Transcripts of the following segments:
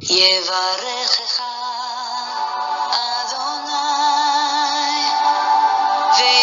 יברכך אדוני וישמרך.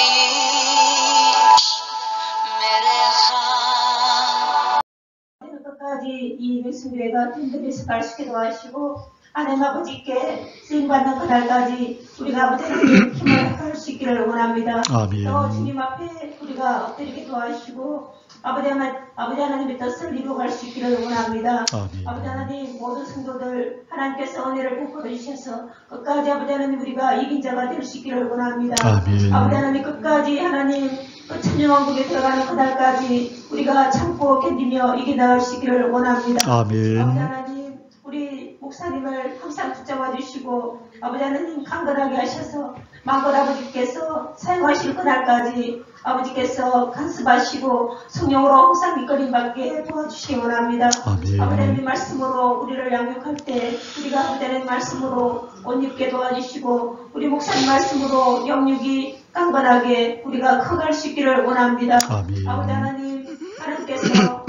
끝까지 이 예수교회가 든든해서 발식해도 하시고 하나님 아버지께 쓰임받는 그날까지 우리가 아버지 하나님 힘을 할 수 있기를 원합니다. 아멘. 또 주님 앞에 우리가 엎드리게 도와주시고 아버지 하나님의 뜻을 이루어갈 수 있기를 원합니다. 아멘. 아버지 하나님 모든 성도들 하나님께서 은혜를 베풀어 주셔서 끝까지 아버지 하나님 우리가 이긴 자가 될 수 있기를 원합니다. 아멘. 아버지 하나님 끝까지 하나님 그 천년왕국에 들어가는 그날까지 우리가 참고 견디며 이겨나갈 수 있기를 원합니다. 아멘. 아버지 하나님 우리 목사님을 항상 붙잡아 주시고 아버지 하나님 강건하게 하셔서 만걸 아버지께서 사용하실 그날까지 아버지께서 간섭하시고 성령으로 항상 이끌림 받게 도와주시기 원합니다. 아멘. 아버지 하나님 말씀으로 우리를 양육할 때 우리가 아버지 하나님 말씀으로 옷 입게 도와주시고 우리 목사님 말씀으로 영육이 강건하게 우리가 커갈 수 있기를 원합니다. 아멘. 아버지 하나님께서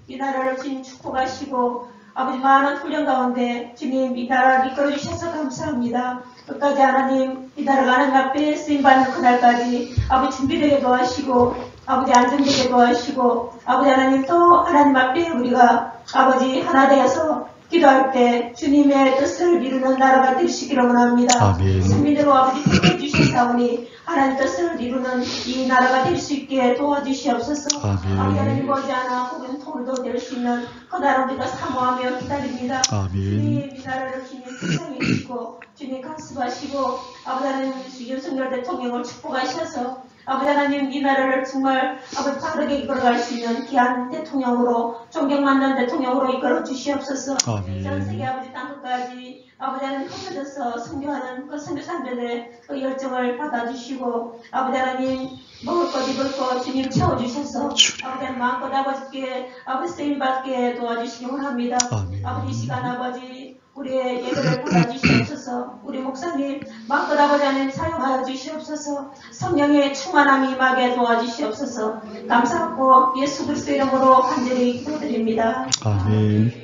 이 나라를 주님 축복하시고 아버지 많은 훈련 가운데 주님 이 나라를 이끌어주셔서 감사합니다. 끝까지 하나님 이 나라가 하나님 앞에 쓰임받는 그날까지 아버지 준비되게 도와주시고 아버지 안정되게 도와주시고 아버지 하나님 또 하나님 앞에 우리가 아버지 하나 되어서 기도할 때 주님의 뜻을 이루는 나라가 되시기를 원합니다. 아멘. 승민으로 아버지 택해 주시사오니 하나님 뜻을 이루는 이 나라가 될 수 있게 도와주시옵소서. 아멘. 아버지 하나님 머지않아 혹은 통일도 될 수 있는 그 나라 우리가 사모하며 기다립니다. 아멘. 주님 이 나라를 주님 세상에 주시고 주님 간섭하시고 아버지 하나님 윤석열 대통령을 축복하셔서 아버지 하나님 이 나라를 정말 아버지 바르게 이끌어갈 수 있는 귀한 대통령으로 존경받는 대통령으로 이끌어 주시옵소서. 아멘. 전 세계 아버지 땅끝까지 아버지 하나님 흩어져서 선교하는 그 선교사들의 그 열정을 받아주시고 아버지 하나님 먹을 것 입을 것 주님 채워주셔서 아버지 하나님 마음껏 아버지께 아버지 쓰임받게 도와주시기 원합니다. 아멘. 아버지 이 시간 아버지 우리의 예배를 받아주시옵소서. 우리 목사님 마음껏 아버지 하나님 사용하여 주시옵소서. 성령의 충만함이 임하게 도와주시옵소서. 감사하고 예수 그리스도 이름으로 간절히 기도드립니다. 아멘.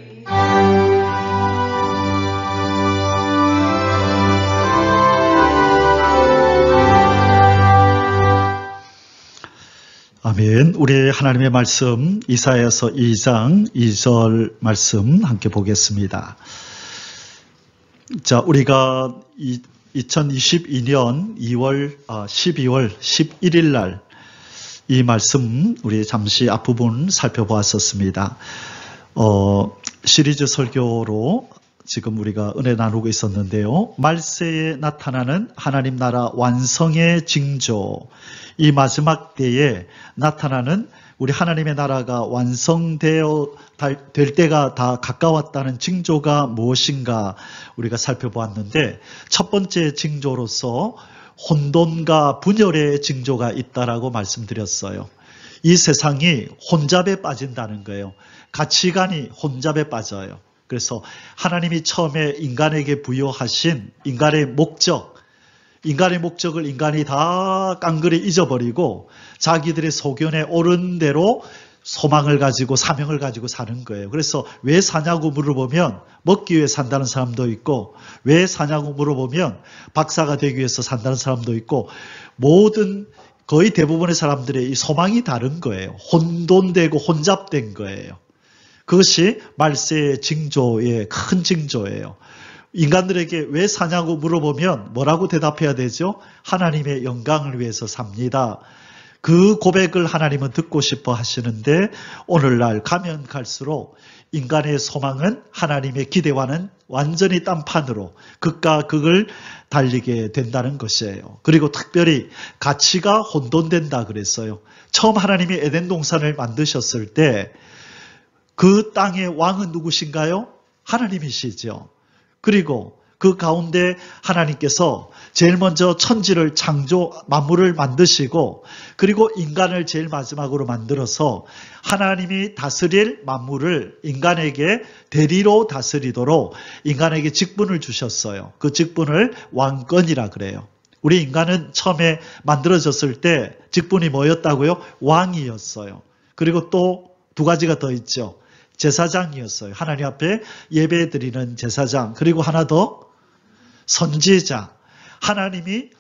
아멘. 우리 하나님의 말씀 이사야서 2장 2절 말씀 함께 보겠습니다. 자, 우리가 2022년 12월 11일 날 이 말씀 우리 잠시 앞부분 살펴보았었습니다. 시리즈 설교로 지금 우리가 은혜 나누고 있었는데요. 말세에 나타나는 하나님 나라 완성의 징조, 이 마지막 때에 나타나는 우리 하나님의 나라가 완성되어 될 때가 다 가까웠다는 징조가 무엇인가 우리가 살펴보았는데, 첫 번째 징조로서 혼돈과 분열의 징조가 있다라고 말씀드렸어요. 이 세상이 혼잡에 빠진다는 거예요. 가치관이 혼잡에 빠져요. 그래서 하나님이 처음에 인간에게 부여하신 인간의 목적을 인간이 다 깡그리 잊어버리고 자기들의 소견에 옳은 대로 소망을 가지고 사명을 가지고 사는 거예요. 그래서 왜 사냐고 물어보면 먹기 위해 산다는 사람도 있고, 왜 사냐고 물어보면 박사가 되기 위해서 산다는 사람도 있고, 거의 대부분의 사람들의 이 소망이 다른 거예요. 혼돈되고 혼잡된 거예요. 그것이 말세의 징조의 큰 징조예요. 인간들에게 왜 사냐고 물어보면 뭐라고 대답해야 되죠? 하나님의 영광을 위해서 삽니다. 그 고백을 하나님은 듣고 싶어 하시는데, 오늘날 가면 갈수록 인간의 소망은 하나님의 기대와는 완전히 딴판으로 극과 극을 달리게 된다는 것이에요. 그리고 특별히 가치가 혼돈된다 그랬어요. 처음 하나님이 에덴 동산을 만드셨을 때 그 땅의 왕은 누구신가요? 하나님이시죠. 그리고 그 가운데 하나님께서 제일 먼저 천지를 만물을 만드시고, 그리고 인간을 제일 마지막으로 만들어서 하나님이 다스릴 만물을 인간에게 대리로 다스리도록 인간에게 직분을 주셨어요. 그 직분을 왕권이라 그래요. 우리 인간은 처음에 만들어졌을 때 직분이 뭐였다고요? 왕이었어요. 그리고 또 두 가지가 더 있죠. 제사장이었어요. 하나님 앞에 예배드리는 제사장. 그리고 하나 더 선지자. 하나님이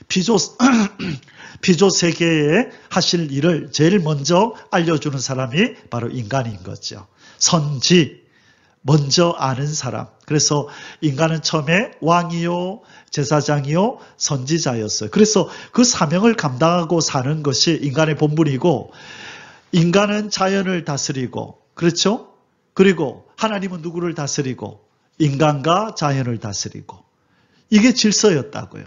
피조 세계에 하실 일을 제일 먼저 알려주는 사람이 바로 인간인 거죠. 선지, 먼저 아는 사람. 그래서 인간은 처음에 왕이요, 제사장이요, 선지자였어요. 그래서 그 사명을 감당하고 사는 것이 인간의 본분이고, 인간은 자연을 다스리고, 그렇죠? 그리고 하나님은 누구를 다스리고, 인간과 자연을 다스리고, 이게 질서였다고요.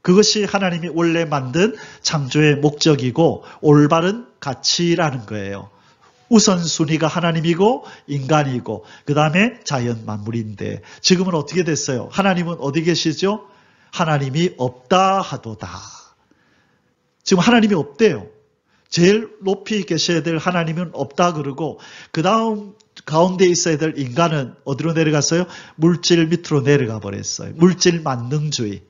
그것이 하나님이 원래 만든 창조의 목적이고 올바른 가치라는 거예요. 우선순위가 하나님이고 인간이고 그 다음에 자연 만물인데 지금은 어떻게 됐어요? 하나님은 어디 계시죠? 하나님이 없다 하도다. 지금 하나님이 없대요. 제일 높이 계셔야 될 하나님은 없다 그러고 그 다음 가운데 있어야 될 인간은 어디로 내려갔어요? 물질 밑으로 내려가 버렸어요. 물질 만능주의.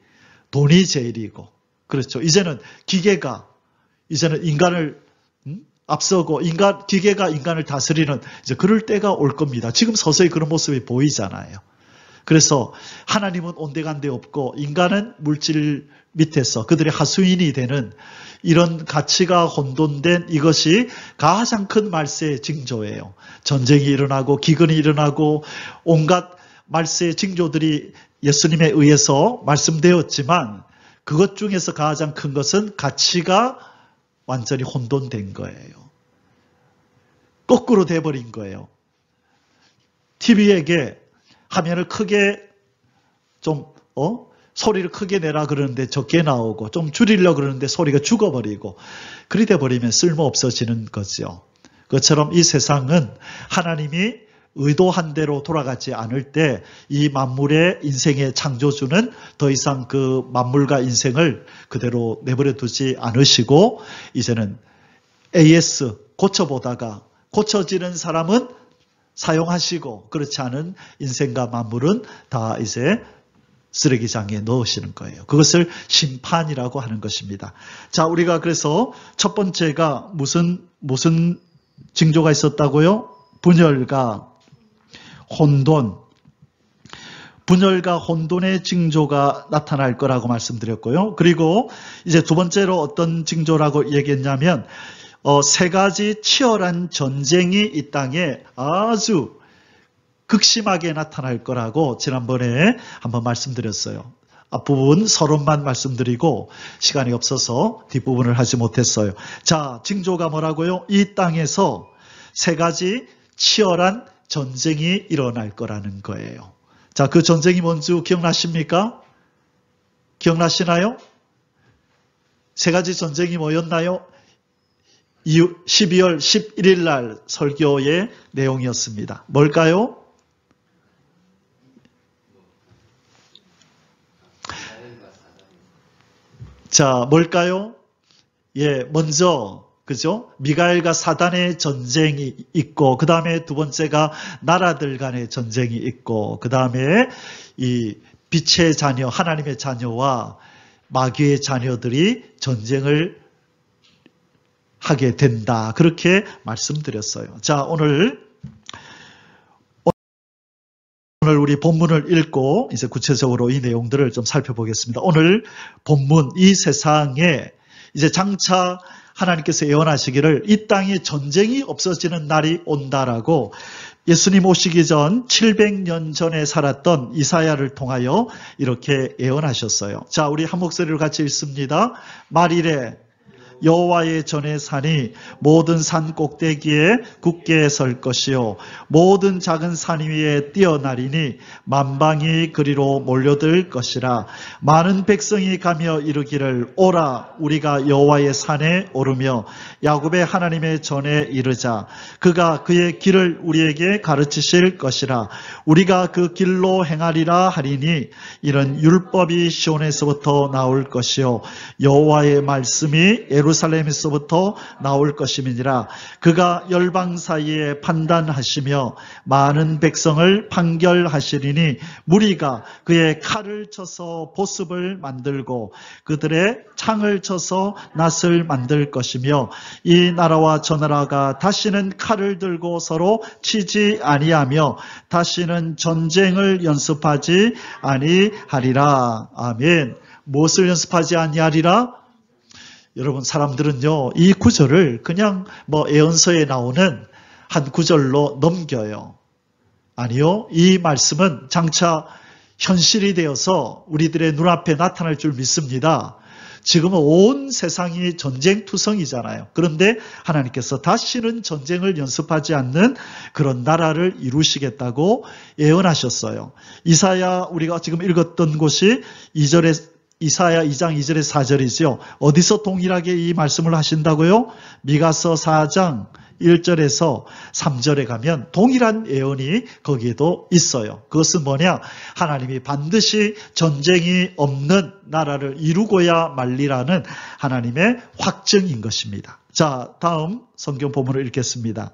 돈이 제일이고. 그렇죠. 이제는 기계가 이제는 인간을 앞서고 기계가 인간을 다스리는 이제 그럴 때가 올 겁니다. 지금 서서히 그런 모습이 보이잖아요. 그래서 하나님은 온데간데 없고 인간은 물질 밑에서 그들의 하수인이 되는 이런 가치가 혼돈된 이것이 가장 큰 말세의 징조예요. 전쟁이 일어나고 기근이 일어나고 온갖 말세의 징조들이 예수님에 의해서 말씀되었지만 그것 중에서 가장 큰 것은 가치가 완전히 혼돈된 거예요. 거꾸로 돼버린 거예요. TV에게 화면을 크게 좀 소리를 크게 내라 그러는데 적게 나오고 좀 줄이려고 그러는데 소리가 죽어버리고 그리 돼버리면 쓸모없어지는 거죠. 그것처럼 이 세상은 하나님이 의도한 대로 돌아가지 않을 때 이 만물의 인생의 창조주는 더 이상 그 만물과 인생을 그대로 내버려 두지 않으시고 이제는 AS 고쳐보다가 고쳐지는 사람은 사용하시고 그렇지 않은 인생과 만물은 다 이제 쓰레기장에 넣으시는 거예요. 그것을 심판이라고 하는 것입니다. 자, 우리가 그래서 첫 번째가 무슨 징조가 있었다고요? 분열과 혼돈. 분열과 혼돈의 징조가 나타날 거라고 말씀드렸고요. 그리고 이제 두 번째로 어떤 징조라고 얘기했냐면 세 가지 치열한 전쟁이 이 땅에 아주 극심하게 나타날 거라고 지난번에 한번 말씀드렸어요. 앞부분 서론만 말씀드리고 시간이 없어서 뒷부분을 하지 못했어요. 자, 징조가 뭐라고요? 이 땅에서 세 가지 치열한 전쟁이 일어날 거라는 거예요. 자, 그 전쟁이 뭔지 기억나십니까? 기억나시나요? 세 가지 전쟁이 뭐였나요? 12월 11일 날 설교의 내용이었습니다. 뭘까요? 자, 뭘까요? 예, 먼저 그죠? 미가엘과 사단의 전쟁이 있고 그 다음에 두 번째가 나라들 간의 전쟁이 있고 그 다음에 이 빛의 자녀, 하나님의 자녀와 마귀의 자녀들이 전쟁을 하게 된다. 그렇게 말씀드렸어요. 자, 오늘 우리 본문을 읽고 이제 구체적으로 이 내용들을 좀 살펴보겠습니다. 오늘 본문 이 세상에 이제 장차 하나님께서 예언하시기를 이 땅에 전쟁이 없어지는 날이 온다라고 예수님 오시기 전 700년 전에 살았던 이사야를 통하여 이렇게 예언하셨어요. 자, 우리 한 목소리로 같이 읽습니다. 말이래 여호와의 전에 산이 모든 산 꼭대기에 굳게 설 것이요 모든 작은 산 위에 뛰어나리니 만방이 그리로 몰려들 것이라. 많은 백성이 가며 이르기를 오라 우리가 여호와의 산에 오르며 야곱의 하나님의 전에 이르자. 그가 그의 길을 우리에게 가르치실 것이라. 우리가 그 길로 행하리라 하리니 이런 율법이 시온에서부터 나올 것이요 여호와의 말씀이 예루살렘에서부터 나올 것임이니라. 그가 열방 사이에 판단하시며 많은 백성을 판결하시리니 무리가 그의 칼을 쳐서 보습을 만들고 그들의 창을 쳐서 낫을 만들 것이며 이 나라와 저 나라가 다시는 칼을 들고 서로 치지 아니하며 다시는 전쟁을 연습하지 아니하리라. 아멘. 무엇을 연습하지 아니하리라? 여러분, 사람들은요, 이 구절을 그냥 애언서에 나오는 한 구절로 넘겨요. 아니요, 이 말씀은 장차 현실이 되어서 우리들의 눈앞에 나타날 줄 믿습니다. 지금은 온 세상이 전쟁투성이잖아요. 그런데 하나님께서 다시는 전쟁을 연습하지 않는 그런 나라를 이루시겠다고 예언하셨어요. 이사야, 우리가 지금 읽었던 곳이 이사야 2장 2절에서 4절이죠. 어디서 동일하게 이 말씀을 하신다고요? 미가서 4장 1절에서 3절에 가면 동일한 예언이 거기에도 있어요. 그것은 뭐냐? 하나님이 반드시 전쟁이 없는 나라를 이루고야 말리라는 하나님의 확증인 것입니다. 자, 다음 성경 본문을 읽겠습니다.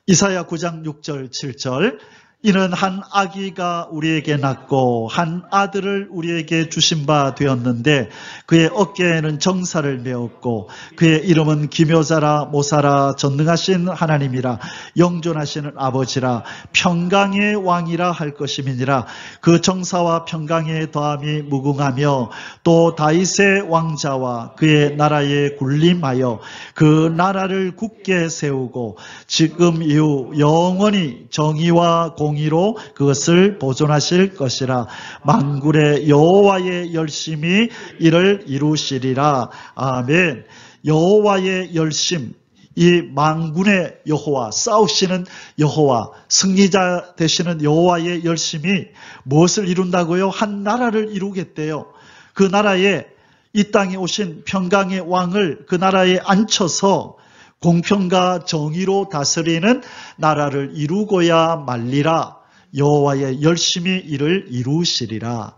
이사야 9장 6절 7절. 이는 한 아기가 우리에게 낳고 한 아들을 우리에게 주신 바 되었는데 그의 어깨에는 정사를 메었고 그의 이름은 기묘자라 모사라 전능하신 하나님이라 영존하시는 아버지라 평강의 왕이라 할 것임이니라. 그 정사와 평강의 더함이 무궁하며 또 다윗의 왕자와 그의 나라에 군림하여 그 나라를 굳게 세우고 지금 이후 영원히 정의와 공의로 그것을 보존하실 것이라. 만군의 여호와의 열심이 이를 이루시리라. 아멘. 여호와의 열심, 이 만군의 여호와, 싸우시는 여호와, 승리자 되시는 여호와의 열심이 무엇을 이룬다고요? 한 나라를 이루겠대요. 그 나라에 이 땅에 오신 평강의 왕을 그 나라에 앉혀서 공평과 정의로 다스리는 나라를 이루고야 말리라. 여호와의 열심히 이를 이루시리라.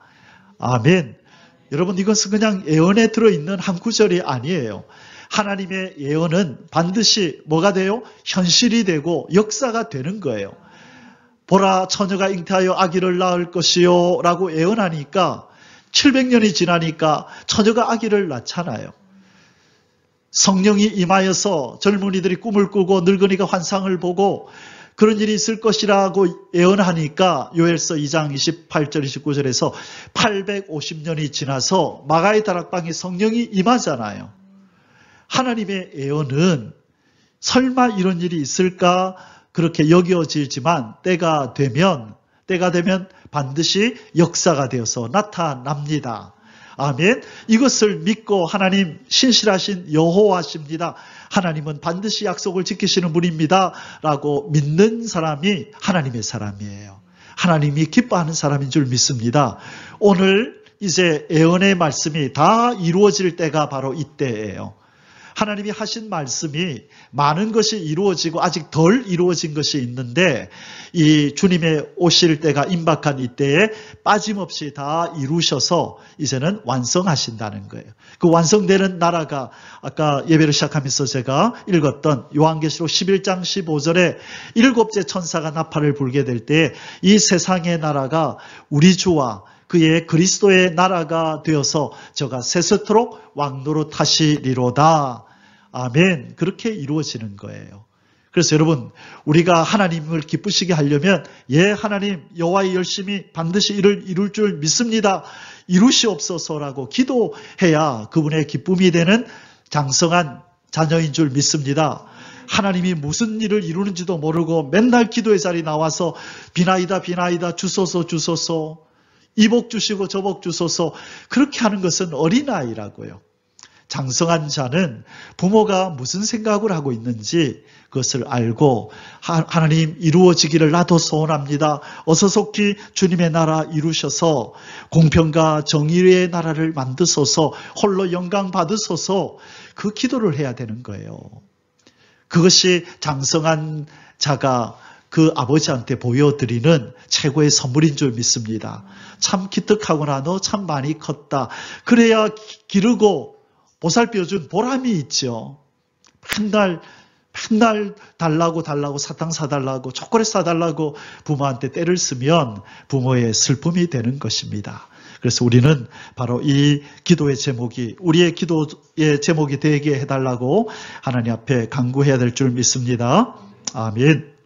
아멘. 여러분, 이것은 그냥 예언에 들어있는 한 구절이 아니에요. 하나님의 예언은 반드시 뭐가 돼요? 현실이 되고 역사가 되는 거예요. 보라, 처녀가 잉태하여 아기를 낳을 것이요 라고 예언하니까 700년이 지나니까 처녀가 아기를 낳잖아요. 성령이 임하여서 젊은이들이 꿈을 꾸고 늙은이가 환상을 보고 그런 일이 있을 것이라고 예언하니까 요엘서 2장 28절 29절에서 850년이 지나서 마가의 다락방에 성령이 임하잖아요. 하나님의 예언은 설마 이런 일이 있을까 그렇게 여겨지지만 때가 되면 반드시 역사가 되어서 나타납니다. 아멘. 이것을 믿고 하나님 신실하신 여호와십니다. 하나님은 반드시 약속을 지키시는 분입니다. 라고 믿는 사람이 하나님의 사람이에요. 하나님이 기뻐하는 사람인 줄 믿습니다. 오늘 이제 예언의 말씀이 다 이루어질 때가 바로 이때예요. 하나님이 하신 말씀이 많은 것이 이루어지고 아직 덜 이루어진 것이 있는데 이 주님의 오실 때가 임박한 이때에 빠짐없이 다 이루셔서 이제는 완성하신다는 거예요. 그 완성되는 나라가 아까 예배를 시작하면서 제가 읽었던 요한계시록 11장 15절에 일곱째 천사가 나팔을 불게 될 때 이 세상의 나라가 우리 주와 그의 그리스도의 나라가 되어서 저가 세세토록 왕노릇 하시리로다. 아멘. 그렇게 이루어지는 거예요. 그래서 여러분, 우리가 하나님을 기쁘시게 하려면 하나님 여호와의 열심히 반드시 이룰 줄 믿습니다. 이루시옵소서라고 기도해야 그분의 기쁨이 되는 장성한 자녀인 줄 믿습니다. 하나님이 무슨 일을 이루는지도 모르고 맨날 기도의 자리에 나와서 비나이다 주소서 이 복 주시고 저 복 주소서 그렇게 하는 것은 어린아이라고요. 장성한 자는 부모가 무슨 생각을 하고 있는지 그것을 알고 하나님 이루어지기를 나도 소원합니다. 어서 속히 주님의 나라 이루셔서 공평과 정의의 나라를 만드소서 홀로 영광 받으소서 그 기도를 해야 되는 거예요. 그것이 장성한 자가 그 아버지한테 보여드리는 최고의 선물인 줄 믿습니다. 참 기특하구나. 너 참 많이 컸다. 그래야 기르고 보살펴준 보람이 있죠. 맨날 달라고 사탕 사달라고 초콜릿 사달라고 부모한테 때를 쓰면 부모의 슬픔이 되는 것입니다. 그래서 우리는 바로 이 기도의 제목이 우리의 기도의 제목이 되게 해달라고 하나님 앞에 간구해야 될 줄 믿습니다. 아멘.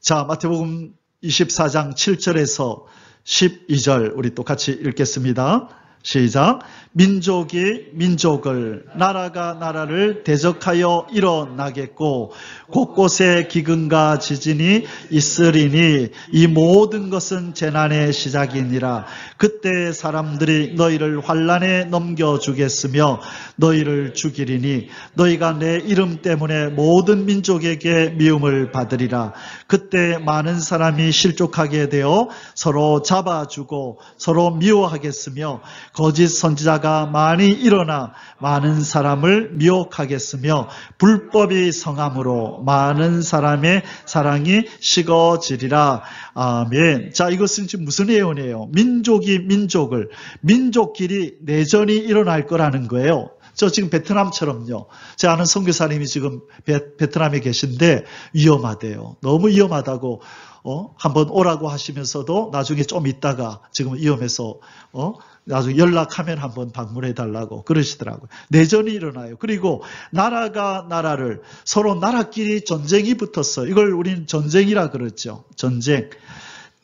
자, 마태복음 24장 7절에서 12절 우리 또 같이 읽겠습니다. 시작. 민족이 민족을, 나라가 나라를 대적하여 일어나겠고 곳곳에 기근과 지진이 있으리니 이 모든 것은 재난의 시작이니라. 그때 사람들이 너희를 환난에 넘겨주겠으며 너희를 죽이리니 너희가 내 이름 때문에 모든 민족에게 미움을 받으리라. 그때 많은 사람이 실족하게 되어 서로 잡아주고 서로 미워하겠으며 거짓 선지자가 많이 일어나 많은 사람을 미혹하겠으며 불법이 성함으로 많은 사람의 사랑이 식어지리라. 아멘. 자, 이것은 지금 무슨 예언이에요? 민족이 민족끼리 내전이 일어날 거라는 거예요. 저 지금 베트남처럼요. 제 아는 선교사님이 지금 베트남에 계신데 위험하대요. 너무 위험하다고 한번 오라고 하시면서도 나중에 좀 있다가 지금 위험해서 나중에 연락하면 한번 방문해 달라고 그러시더라고요. 내전이 일어나요. 그리고 나라가 나라를 서로 나라끼리 전쟁이 붙었어요. 이걸 우리는 전쟁이라 그러죠. 전쟁.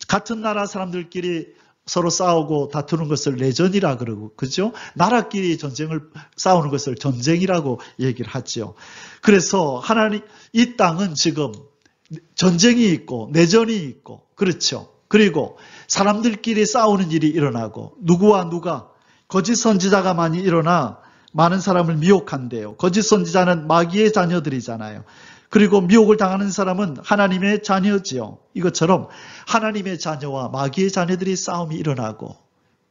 같은 나라 사람들끼리 서로 싸우고 다투는 것을 내전이라 그러고, 그죠? 나라끼리 전쟁을 싸우는 것을 전쟁이라고 얘기를 하죠. 그래서 하나님, 이 땅은 지금 전쟁이 있고 내전이 있고, 그렇죠. 그리고 사람들끼리 싸우는 일이 일어나고, 누구와 누가, 거짓 선지자가 많이 일어나 많은 사람을 미혹한대요. 거짓 선지자는 마귀의 자녀들이잖아요. 그리고 미혹을 당하는 사람은 하나님의 자녀지요. 이것처럼 하나님의 자녀와 마귀의 자녀들이 싸움이 일어나고,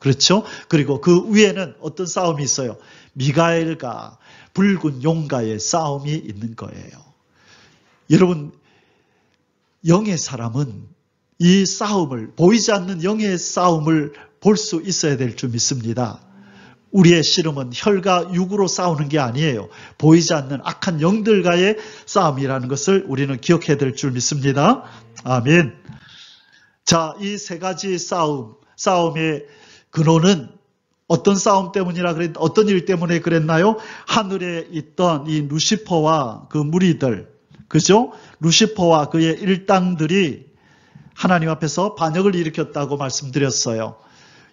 그렇죠? 그리고 그 위에는 어떤 싸움이 있어요? 미가엘과 붉은 용가의 싸움이 있는 거예요. 여러분, 영의 사람은 이 싸움을, 보이지 않는 영의 싸움을 볼 수 있어야 될 줄 믿습니다. 우리의 씨름은 혈과 육으로 싸우는 게 아니에요. 보이지 않는 악한 영들과의 싸움이라는 것을 우리는 기억해야 될 줄 믿습니다. 아멘. 자, 이 세 가지 싸움의 근원은 어떤 싸움 때문이라 어떤 일 때문에 그랬나요? 하늘에 있던 이 루시퍼와 그 무리들, 그죠? 루시퍼와 그의 일당들이 하나님 앞에서 반역을 일으켰다고 말씀드렸어요.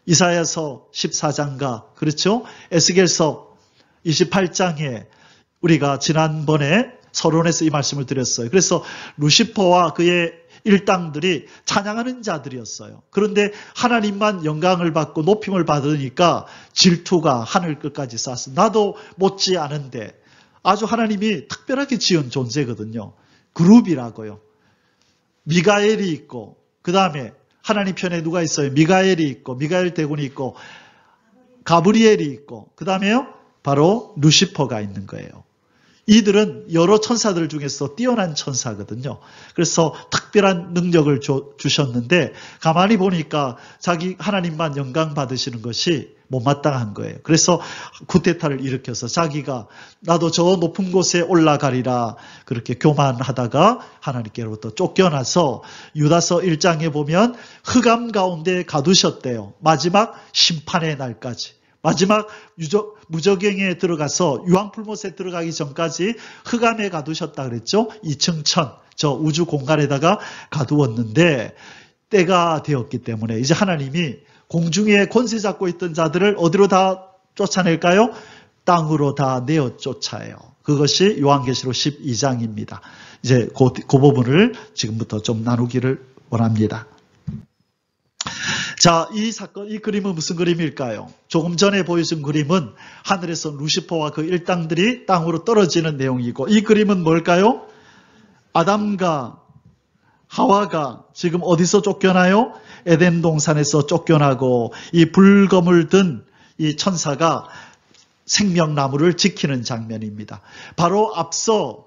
이사야서 14장과 그렇죠? 에스겔서 28장에 우리가 지난번에 서론에서 이 말씀을 드렸어요. 그래서 루시퍼와 그의 일당들이 찬양하는 자들이었어요. 그런데 하나님만 영광을 받고 높임을 받으니까 질투가 하늘 끝까지 쌓았어. 나도 못지 않은데, 아주 하나님이 특별하게 지은 존재거든요. 그룹이라고요. 미가엘이 있고, 그 다음에 하나님 편에 누가 있어요? 미가엘이 있고, 미가엘 대군이 있고, 가브리엘이 있고, 그 다음에요? 바로 루시퍼가 있는 거예요. 이들은 여러 천사들 중에서 뛰어난 천사거든요. 그래서 특별한 능력을 주셨는데 가만히 보니까 자기 하나님만 영광 받으시는 것이 못마땅한 거예요. 그래서 쿠데타를 일으켜서 자기가 나도 저 높은 곳에 올라가리라 그렇게 교만하다가 하나님께로부터 쫓겨나서 유다서 1장에 보면 흑암 가운데 가두셨대요. 마지막 심판의 날까지. 마지막 무저갱에 들어가서 유황풀못에 들어가기 전까지 흑암에 가두셨다 그랬죠. 2층 천, 저 우주 공간에다가 가두었는데 때가 되었기 때문에 이제 하나님이 공중에 권세 잡고 있던 자들을 어디로 다 쫓아낼까요? 땅으로 다 내어 쫓아요. 그것이 요한계시록 12장입니다. 이제 그 부분을 지금부터 좀 나누기를 원합니다. 자, 이 사건, 이 그림은 무슨 그림일까요? 조금 전에 보여준 그림은 하늘에서 루시퍼와 그 일당들이 땅으로 떨어지는 내용이고, 이 그림은 뭘까요? 아담과 하와가 지금 어디서 쫓겨나요? 에덴 동산에서 쫓겨나고, 이 불검을 든 이 천사가 생명나무를 지키는 장면입니다. 바로 앞서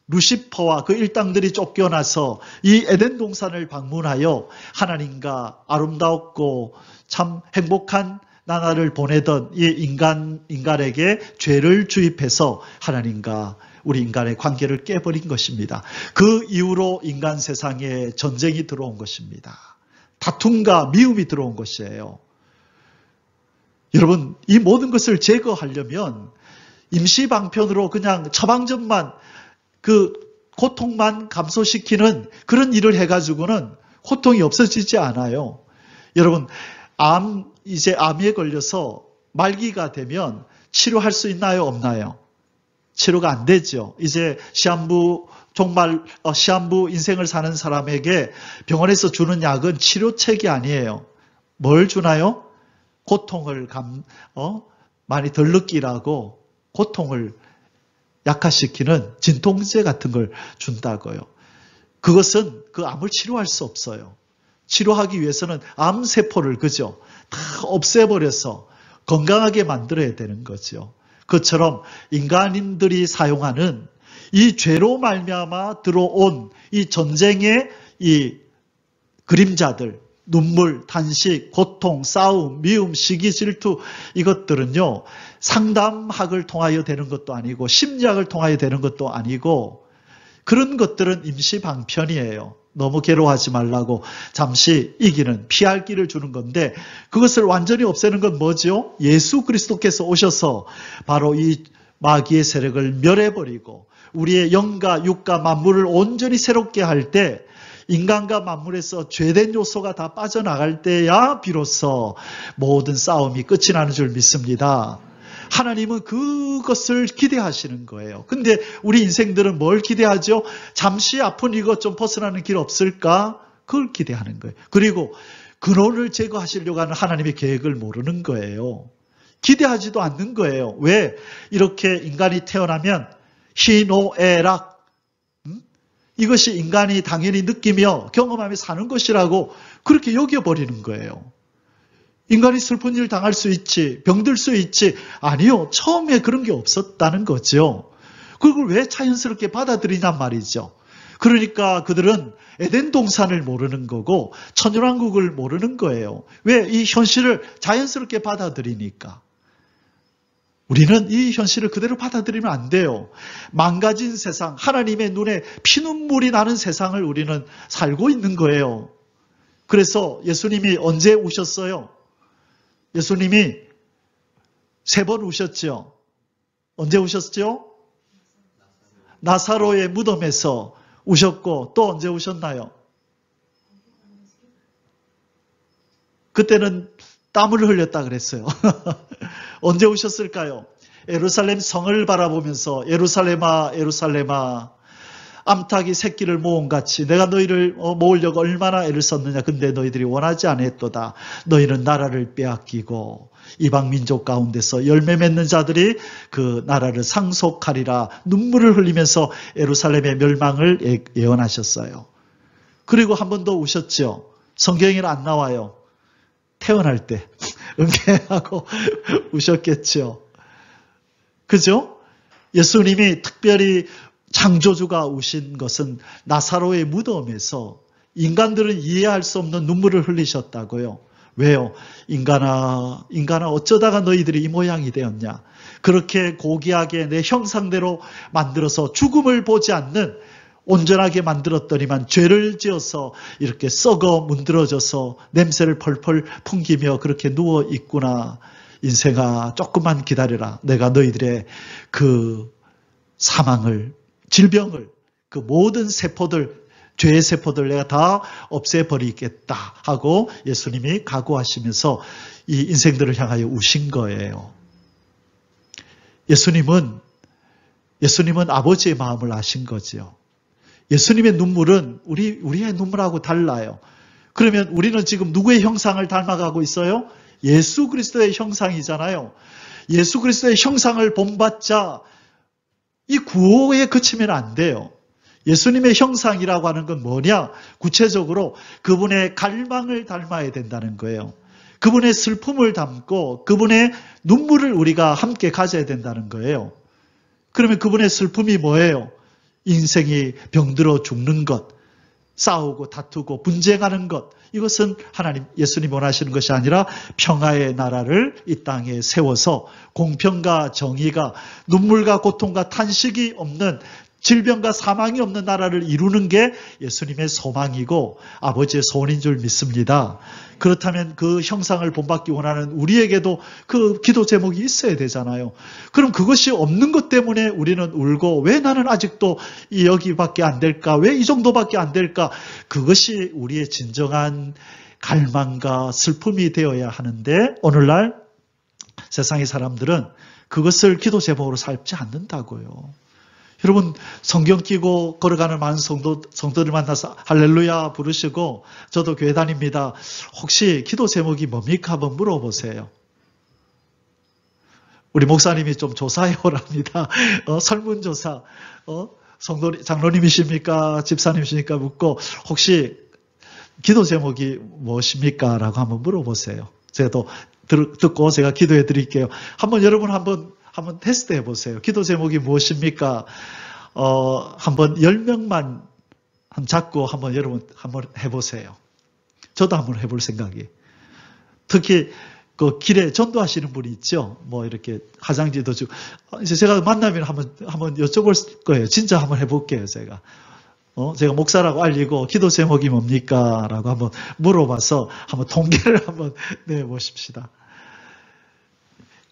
루시퍼와 그 일당들이 쫓겨나서 이 에덴 동산을 방문하여 하나님과 아름다웠고 참 행복한 나날을 보내던 이 인간에게 죄를 주입해서 하나님과 우리 인간의 관계를 깨버린 것입니다. 그 이후로 인간 세상에 전쟁이 들어온 것입니다. 다툼과 미움이 들어온 것이에요. 여러분, 이 모든 것을 제거하려면 임시방편으로 그냥 처방전만 그 고통만 감소시키는 그런 일을 해가지고는 고통이 없어지지 않아요. 여러분, 이제 암에 걸려서 말기가 되면 치료할 수 있나요? 없나요? 치료가 안 되죠. 이제 정말 시한부 인생을 사는 사람에게 병원에서 주는 약은 치료책이 아니에요. 뭘 주나요? 고통을 많이 덜 느끼라고 고통을 약화시키는 진통제 같은 걸 준다고요. 그것은 그 암을 치료할 수 없어요. 치료하기 위해서는 암세포를 그죠? 다 없애버려서 건강하게 만들어야 되는 거죠. 그처럼 인간인들이 사용하는 이 죄로 말미암아 들어온 이 전쟁의 이 그림자들, 눈물, 탄식, 고통, 싸움, 미움, 시기, 질투 이것들은요. 상담학을 통하여 되는 것도 아니고 심리학을 통하여 되는 것도 아니고 그런 것들은 임시방편이에요. 너무 괴로워하지 말라고 잠시 이기는 피할 길을 주는 건데 그것을 완전히 없애는 건 뭐죠? 예수 그리스도께서 오셔서 바로 이 마귀의 세력을 멸해버리고 우리의 영과 육과 만물을 온전히 새롭게 할 때 인간과 만물에서 죄된 요소가 다 빠져나갈 때야 비로소 모든 싸움이 끝이 나는 줄 믿습니다. 하나님은 그것을 기대하시는 거예요. 근데 우리 인생들은 뭘 기대하죠? 잠시 아픈 이것 좀 벗어나는 길 없을까? 그걸 기대하는 거예요. 그리고 근원을 제거하시려고 하는 하나님의 계획을 모르는 거예요. 기대하지도 않는 거예요. 왜? 이렇게 인간이 태어나면 희노애락 이것이 인간이 당연히 느끼며 경험하며 사는 것이라고 그렇게 여겨버리는 거예요. 인간이 슬픈 일 당할 수 있지, 병들 수 있지. 아니요. 처음에 그런 게 없었다는 거죠. 그걸 왜 자연스럽게 받아들이냔 말이죠. 그러니까 그들은 에덴 동산을 모르는 거고 천연왕국을 모르는 거예요. 왜? 이 현실을 자연스럽게 받아들이니까. 우리는 이 현실을 그대로 받아들이면 안 돼요. 망가진 세상, 하나님의 눈에 피눈물이 나는 세상을 우리는 살고 있는 거예요. 그래서 예수님이 언제 우셨어요? 예수님이 3번 우셨죠. 언제 우셨죠? 나사로의 무덤에서 우셨고 또 언제 우셨나요? 그때는 땀을 흘렸다 그랬어요. 언제 우셨을까요? 예루살렘 성을 바라보면서 예루살렘아 예루살렘아 암탉이 새끼를 모음같이 내가 너희를 모으려고 얼마나 애를 썼느냐. 근데 너희들이 원하지 않았도다. 너희는 나라를 빼앗기고 이방 민족 가운데서 열매 맺는 자들이 그 나라를 상속하리라. 눈물을 흘리면서 예루살렘의 멸망을 예언하셨어요. 그리고 한 번 더 우셨죠. 성경에는 안 나와요. 태어날 때 응애하고 우셨겠죠. 그죠? 예수님이 특별히 창조주가 우신 것은 나사로의 무덤에서 인간들은 이해할 수 없는 눈물을 흘리셨다고요. 왜요? 인간아 어쩌다가 너희들이 이 모양이 되었냐. 그렇게 고귀하게 내 형상대로 만들어서 죽음을 보지 않는 온전하게 만들었더니만 죄를 지어서 이렇게 썩어 문드러져서 냄새를 펄펄 풍기며 그렇게 누워 있구나. 인생아 조금만 기다려라. 내가 너희들의 그 사망을 질병을 그 모든 세포들 죄의 세포들 내가 다 없애버리겠다 하고 예수님이 각오하시면서 이 인생들을 향하여 우신 거예요. 예수님은 아버지의 마음을 아신 거지요. 예수님의 눈물은 우리의 눈물하고 달라요. 그러면 우리는 지금 누구의 형상을 닮아가고 있어요? 예수 그리스도의 형상이잖아요. 예수 그리스도의 형상을 본받자 이 구호에 그치면 안 돼요. 예수님의 형상이라고 하는 건 뭐냐? 구체적으로 그분의 갈망을 닮아야 된다는 거예요. 그분의 슬픔을 담고 그분의 눈물을 우리가 함께 가져야 된다는 거예요. 그러면 그분의 슬픔이 뭐예요? 인생이 병들어 죽는 것, 싸우고 다투고 분쟁하는 것, 이것은 하나님, 예수님이 원하시는 것이 아니라 평화의 나라를 이 땅에 세워서 공평과 정의가, 눈물과 고통과 탄식이 없는, 질병과 사망이 없는 나라를 이루는 게 예수님의 소망이고 아버지의 소원인 줄 믿습니다. 그렇다면 그 형상을 본받기 원하는 우리에게도 그 기도 제목이 있어야 되잖아요. 그럼 그것이 없는 것 때문에 우리는 울고, 왜 나는 아직도 여기밖에 안 될까? 왜 이 정도밖에 안 될까? 그것이 우리의 진정한 갈망과 슬픔이 되어야 하는데, 오늘날 세상의 사람들은 그것을 기도 제목으로 삼지 않는다고요. 여러분, 성경 끼고 걸어가는 많은 성도들 만나서 할렐루야 부르시고, 저도 교회 다닙니다. 혹시 기도 제목이 뭡니까? 한번 물어보세요. 우리 목사님이 좀 조사해 오랍니다. 설문조사. 장로님이십니까? 집사님이십니까? 묻고, 혹시 기도 제목이 무엇입니까? 라고 한번 물어보세요. 제가 또 듣고 제가 기도해 드릴게요. 여러분 한번 테스트 해보세요. 기도 제목이 무엇입니까? 한번 10명만 잡고 여러분 한번 해보세요. 저도 한번 해볼 생각이. 특히 그 길에 전도하시는 분이 있죠. 뭐 이렇게 화장지도 주고. 이제 제가 만나면 한번 여쭤볼 거예요. 진짜 한번 해볼게요, 제가. 제가 목사라고 알리고 기도 제목이 뭡니까? 라고 한번 물어봐서 한번 통계를 한번 내보십시다.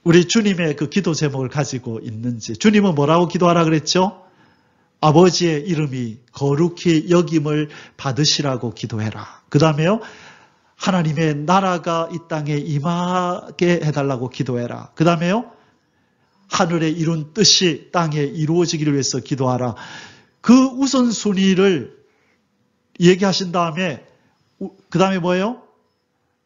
우리 주님의 그 기도 제목을 가지고 있는지. 주님은 뭐라고 기도하라 그랬죠? 아버지의 이름이 거룩히 여김을 받으시라고 기도해라. 그 다음에요, 하나님의 나라가 이 땅에 임하게 해달라고 기도해라. 그 다음에요, 하늘에 이룬 뜻이 땅에 이루어지기를 위해서 기도하라. 그 우선순위를 얘기하신 다음에, 그 다음에 뭐예요?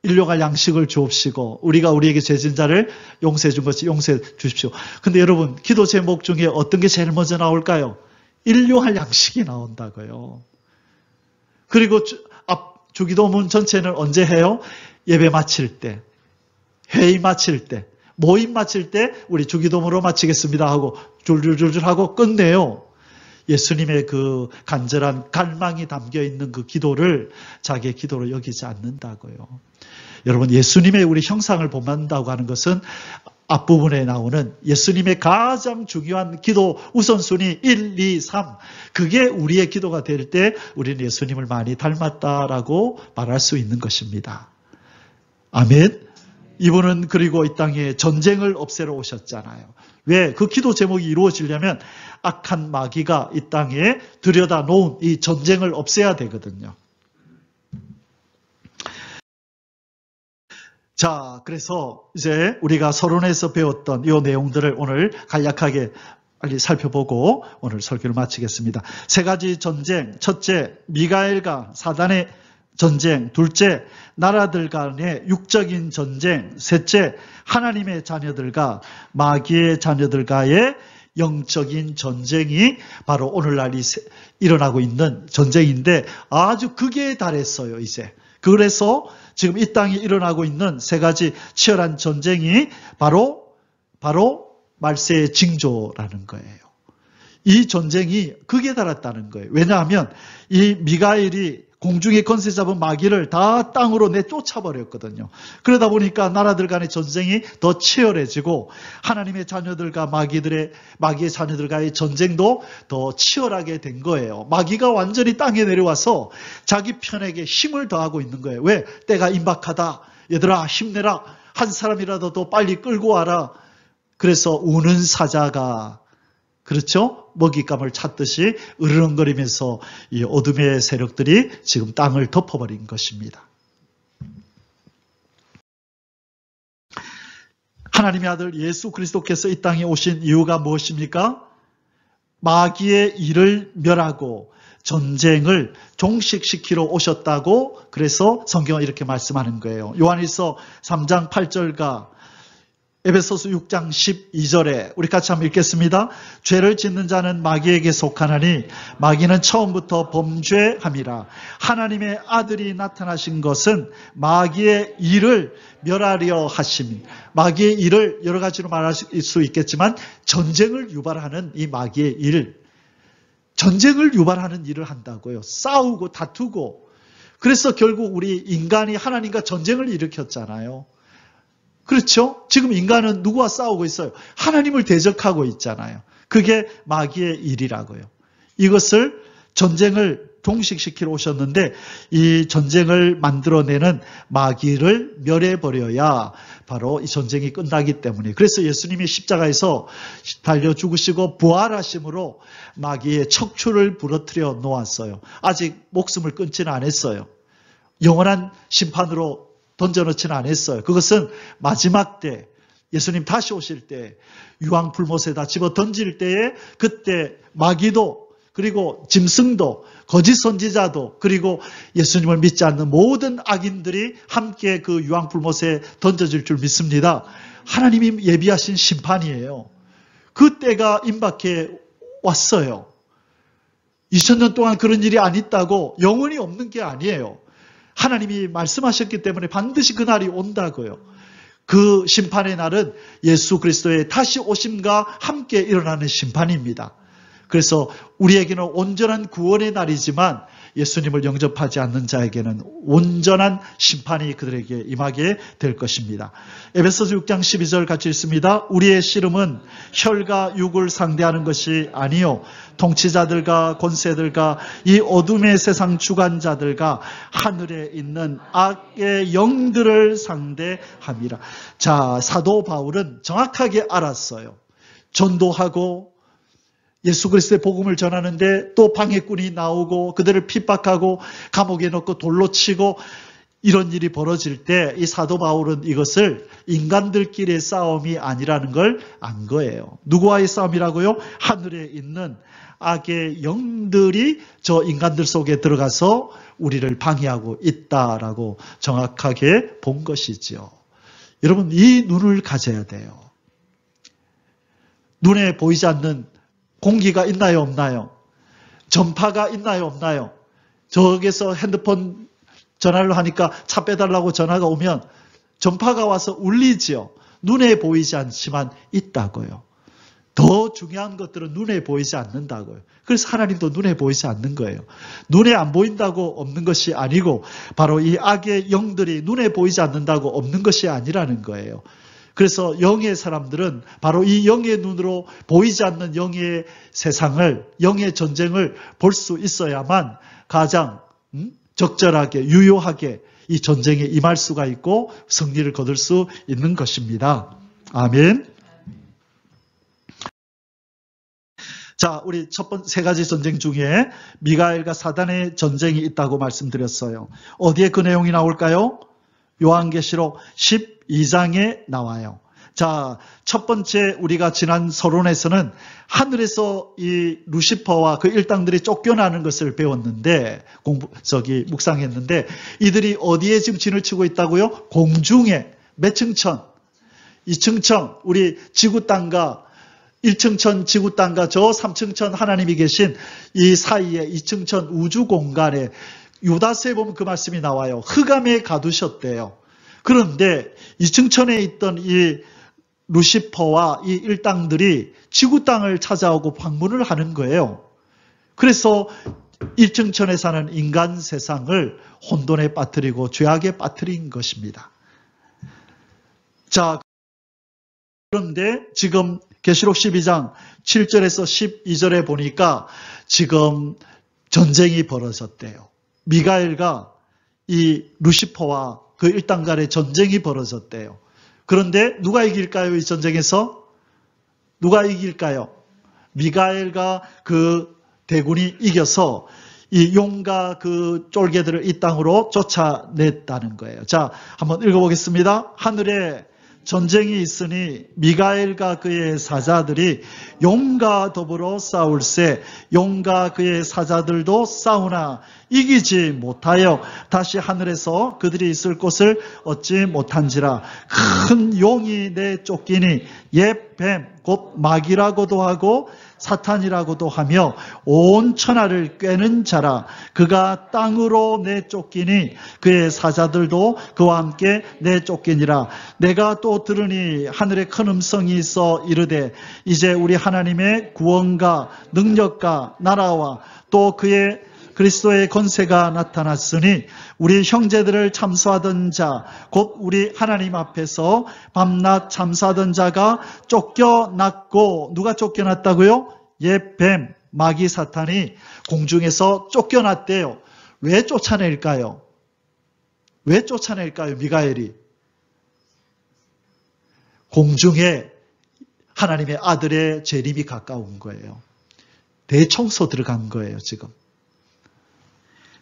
일용할 양식을 주옵시고, 우리가 우리에게 죄진 자를 용서해 준 것이 용서해 주십시오. 근데 여러분, 기도 제목 중에 어떤 게 제일 먼저 나올까요? 일용할 양식이 나온다고요. 그리고 주기도문 전체는 언제 해요? 예배 마칠 때, 회의 마칠 때, 모임 마칠 때 우리 주기도문으로 마치겠습니다 하고 줄줄줄줄 하고 끝내요. 예수님의 그 간절한 갈망이 담겨 있는 그 기도를 자기의 기도로 여기지 않는다고요. 여러분, 예수님의 우리 형상을 본받는다고 하는 것은 앞부분에 나오는 예수님의 가장 중요한 기도 우선순위 1, 2, 3, 그게 우리의 기도가 될 때 우리는 예수님을 많이 닮았다라고 말할 수 있는 것입니다. 아멘. 이분은 그리고 이 땅에 전쟁을 없애러 오셨잖아요. 왜? 그 기도 제목이 이루어지려면 악한 마귀가 이 땅에 들여다 놓은 이 전쟁을 없애야 되거든요. 자, 그래서 이제 우리가 서론에서 배웠던 이 내용들을 오늘 간략하게 빨리 살펴보고 오늘 설교를 마치겠습니다. 세 가지 전쟁. 첫째, 미가엘과 사단의 전쟁. 둘째, 나라들 간의 육적인 전쟁. 셋째, 하나님의 자녀들과 마귀의 자녀들과의 영적인 전쟁이 바로 오늘날 일어나고 있는 전쟁인데, 아주 극에 달했어요, 이제. 그래서 지금 이 땅에 일어나고 있는 세 가지 치열한 전쟁이 바로 말세의 징조라는 거예요. 이 전쟁이 극에 달했다는 거예요. 왜냐하면 이 미가엘이 공중에 건세 잡은 마귀를 다 땅으로 내쫓아버렸거든요. 그러다 보니까 나라들 간의 전쟁이 더 치열해지고 하나님의 자녀들과 마귀의 자녀들과의 전쟁도 더 치열하게 된 거예요. 마귀가 완전히 땅에 내려와서 자기 편에게 힘을 더하고 있는 거예요. 왜? 때가 임박하다. 얘들아 힘내라. 한 사람이라도 더 빨리 끌고 와라. 그래서 우는 사자가, 그렇죠? 먹잇감을 찾듯이 으르렁거리면서 이 어둠의 세력들이 지금 땅을 덮어버린 것입니다. 하나님의 아들 예수 그리스도께서 이 땅에 오신 이유가 무엇입니까? 마귀의 일을 멸하고 전쟁을 종식시키러 오셨다고, 그래서 성경은 이렇게 말씀하는 거예요. 요한일서 3장 8절과 에베소서 6장 12절에 우리 같이 한번 읽겠습니다. 죄를 짓는 자는 마귀에게 속하나니 마귀는 처음부터 범죄함이라. 하나님의 아들이 나타나신 것은 마귀의 일을 멸하려 하심이. 마귀의 일을 여러 가지로 말할 수 있겠지만 전쟁을 유발하는 이 마귀의 일, 전쟁을 유발하는 일을 한다고요. 싸우고 다투고. 그래서 결국 우리 인간이 하나님과 전쟁을 일으켰잖아요. 그렇죠? 지금 인간은 누구와 싸우고 있어요? 하나님을 대적하고 있잖아요. 그게 마귀의 일이라고요. 이것을 전쟁을 동식시키러 오셨는데 이 전쟁을 만들어내는 마귀를 멸해버려야 바로 이 전쟁이 끝나기 때문에. 그래서 예수님이 십자가에서 달려 죽으시고 부활하심으로 마귀의 척추를 부러뜨려 놓았어요. 아직 목숨을 끊지는 않았어요. 영원한 심판으로 던져놓지는 않았어요. 그것은 마지막 때 예수님 다시 오실 때 유황불못에다 집어 던질 때에 그때 마귀도 그리고 짐승도 거짓 선지자도 그리고 예수님을 믿지 않는 모든 악인들이 함께 그 유황불못에 던져질 줄 믿습니다. 하나님이 예비하신 심판이에요. 그 때가 임박해 왔어요. 2000년 동안 그런 일이 안 있다고 영원히 없는 게 아니에요. 하나님이 말씀하셨기 때문에 반드시 그 날이 온다고요. 그 심판의 날은 예수 그리스도의 다시 오심과 함께 일어나는 심판입니다. 그래서 우리에게는 온전한 구원의 날이지만 예수님을 영접하지 않는 자에게는 온전한 심판이 그들에게 임하게 될 것입니다. 에베소서 6장 12절 같이 읽습니다. 우리의 씨름은 혈과 육을 상대하는 것이 아니요 통치자들과 권세들과 이 어둠의 세상 주관자들과 하늘에 있는 악의 영들을 상대함이라. 자, 사도 바울은 정확하게 알았어요. 전도하고 예수 그리스도의 복음을 전하는데 또 방해꾼이 나오고 그들을 핍박하고 감옥에 넣고 돌로 치고 이런 일이 벌어질 때 이 사도 바울은 이것을 인간들끼리의 싸움이 아니라는 걸 안 거예요. 누구와의 싸움이라고요? 하늘에 있는 악의 영들이 저 인간들 속에 들어가서 우리를 방해하고 있다라고 정확하게 본 것이죠. 여러분, 이 눈을 가져야 돼요. 눈에 보이지 않는 공기가 있나요, 없나요? 전파가 있나요, 없나요? 저기서 핸드폰 전화를 하니까 차 빼달라고 전화가 오면 전파가 와서 울리지요. 눈에 보이지 않지만 있다고요. 더 중요한 것들은 눈에 보이지 않는다고요. 그래서 하나님도 눈에 보이지 않는 거예요. 눈에 안 보인다고 없는 것이 아니고 바로 이 악의 영들이 눈에 보이지 않는다고 없는 것이 아니라는 거예요. 그래서 영의 사람들은 바로 이 영의 눈으로 보이지 않는 영의 세상을, 영의 전쟁을 볼 수 있어야만 가장 적절하게, 유효하게 이 전쟁에 임할 수가 있고 승리를 거둘 수 있는 것입니다. 아멘. 자, 우리 세 가지 전쟁 중에 미가엘과 사단의 전쟁이 있다고 말씀드렸어요. 어디에 그 내용이 나올까요? 요한계시록 12장에 나와요. 자, 첫 번째 우리가 지난 서론에서는 하늘에서 이 루시퍼와 그 일당들이 쫓겨나는 것을 배웠는데, 묵상했는데, 이들이 어디에 지금 진을 치고 있다고요? 공중에, 몇 층천? 2층천, 우리 지구 땅과 1층천 지구 땅과 저 3층천 하나님이 계신 이 사이에 2층천 우주 공간에 유다서에 보면 그 말씀이 나와요. 흑암에 가두셨대요. 그런데 2층천에 있던 이 루시퍼와 이 일당들이 지구 땅을 찾아오고 방문을 하는 거예요. 그래서 1층천에 사는 인간 세상을 혼돈에 빠뜨리고 죄악에 빠뜨린 것입니다. 자, 그런데 지금 계시록 12장 7절에서 12절에 보니까 지금 전쟁이 벌어졌대요. 미가엘과 이 루시퍼와 그 일당 간의 전쟁이 벌어졌대요. 그런데 누가 이길까요? 이 전쟁에서? 누가 이길까요? 미가엘과 그 대군이 이겨서 이 용과 그 쫄개들을 이 땅으로 쫓아냈다는 거예요. 자, 한번 읽어보겠습니다. 하늘에 전쟁이 있으니 미가엘과 그의 사자들이 용과 더불어 싸울세 용과 그의 사자들도 싸우나 이기지 못하여 다시 하늘에서 그들이 있을 곳을 얻지 못한지라. 큰 용이 내쫓기니 옛 뱀 곧 마귀라고도 하고 사탄이라고도 하며 온 천하를 꿰는 자라. 그가 땅으로 내쫓기니 그의 사자들도 그와 함께 내쫓기니라. 내가 또 들으니 하늘에 큰 음성이 있어 이르되 이제 우리 하나님의 구원과 능력과 나라와 또 그의 그리스도의 권세가 나타났으니 우리 형제들을 참수하던 자, 곧 우리 하나님 앞에서 밤낮 참수하던 자가 쫓겨났고, 누가 쫓겨났다고요? 옛 뱀, 마귀 사탄이 공중에서 쫓겨났대요. 왜 쫓아낼까요? 왜 쫓아낼까요? 미가엘이. 공중에 하나님의 아들의 재림이 가까운 거예요. 대청소 들어간 거예요, 지금.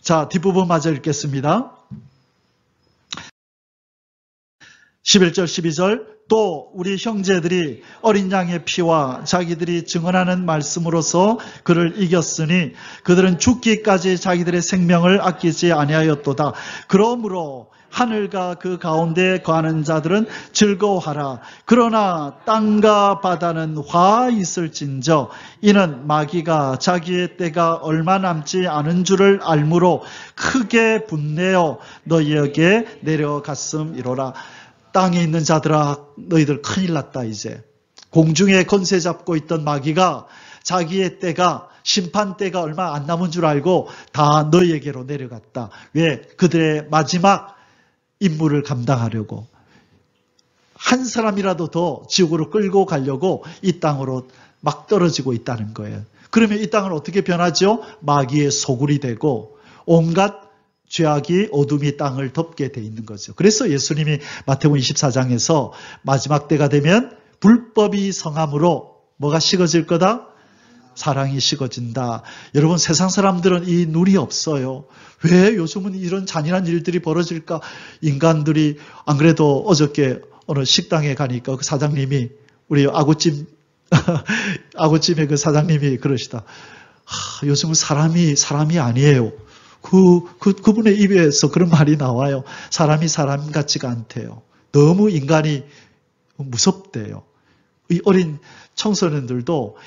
자, 뒷부분 마저 읽겠습니다. 11절, 12절. 또 우리 형제들이 어린 양의 피와 자기들이 증언하는 말씀으로서 그를 이겼으니 그들은 죽기까지 자기들의 생명을 아끼지 아니하였도다. 그러므로 하늘과 그 가운데 거하는 자들은 즐거워하라. 그러나 땅과 바다는 화 있을진저 이는 마귀가 자기의 때가 얼마 남지 않은 줄을 알므로 크게 분내어 너희에게 내려갔음이로라. 땅에 있는 자들아, 너희들 큰일 났다. 이제 공중에 권세 잡고 있던 마귀가 자기의 때가, 심판 때가 얼마 안 남은 줄 알고 다 너희에게로 내려갔다. 왜? 그들의 마지막 임무를 감당하려고. 한 사람이라도 더 지옥으로 끌고 가려고 이 땅으로 막 떨어지고 있다는 거예요. 그러면 이 땅은 어떻게 변하죠? 마귀의 소굴이 되고 온갖 죄악이 어둠이 땅을 덮게 돼 있는 거죠. 그래서 예수님이 마태복음 24장에서 마지막 때가 되면 불법이 성함으로 뭐가 식어질 거다? 사랑이 식어진다. 여러분, 세상 사람들은 이 눈이 없어요. 왜 요즘은 이런 잔인한 일들이 벌어질까? 인간들이, 안 그래도 어저께 어느 식당에 가니까 그 사장님이, 우리 아구찜, 아구찜의 그 사장님이 그러시다. 요즘은 사람이 아니에요. 그분의 입에서 그런 말이 나와요. 사람이 사람 같지가 않대요. 너무 인간이 무섭대요. 이 어린 청소년들도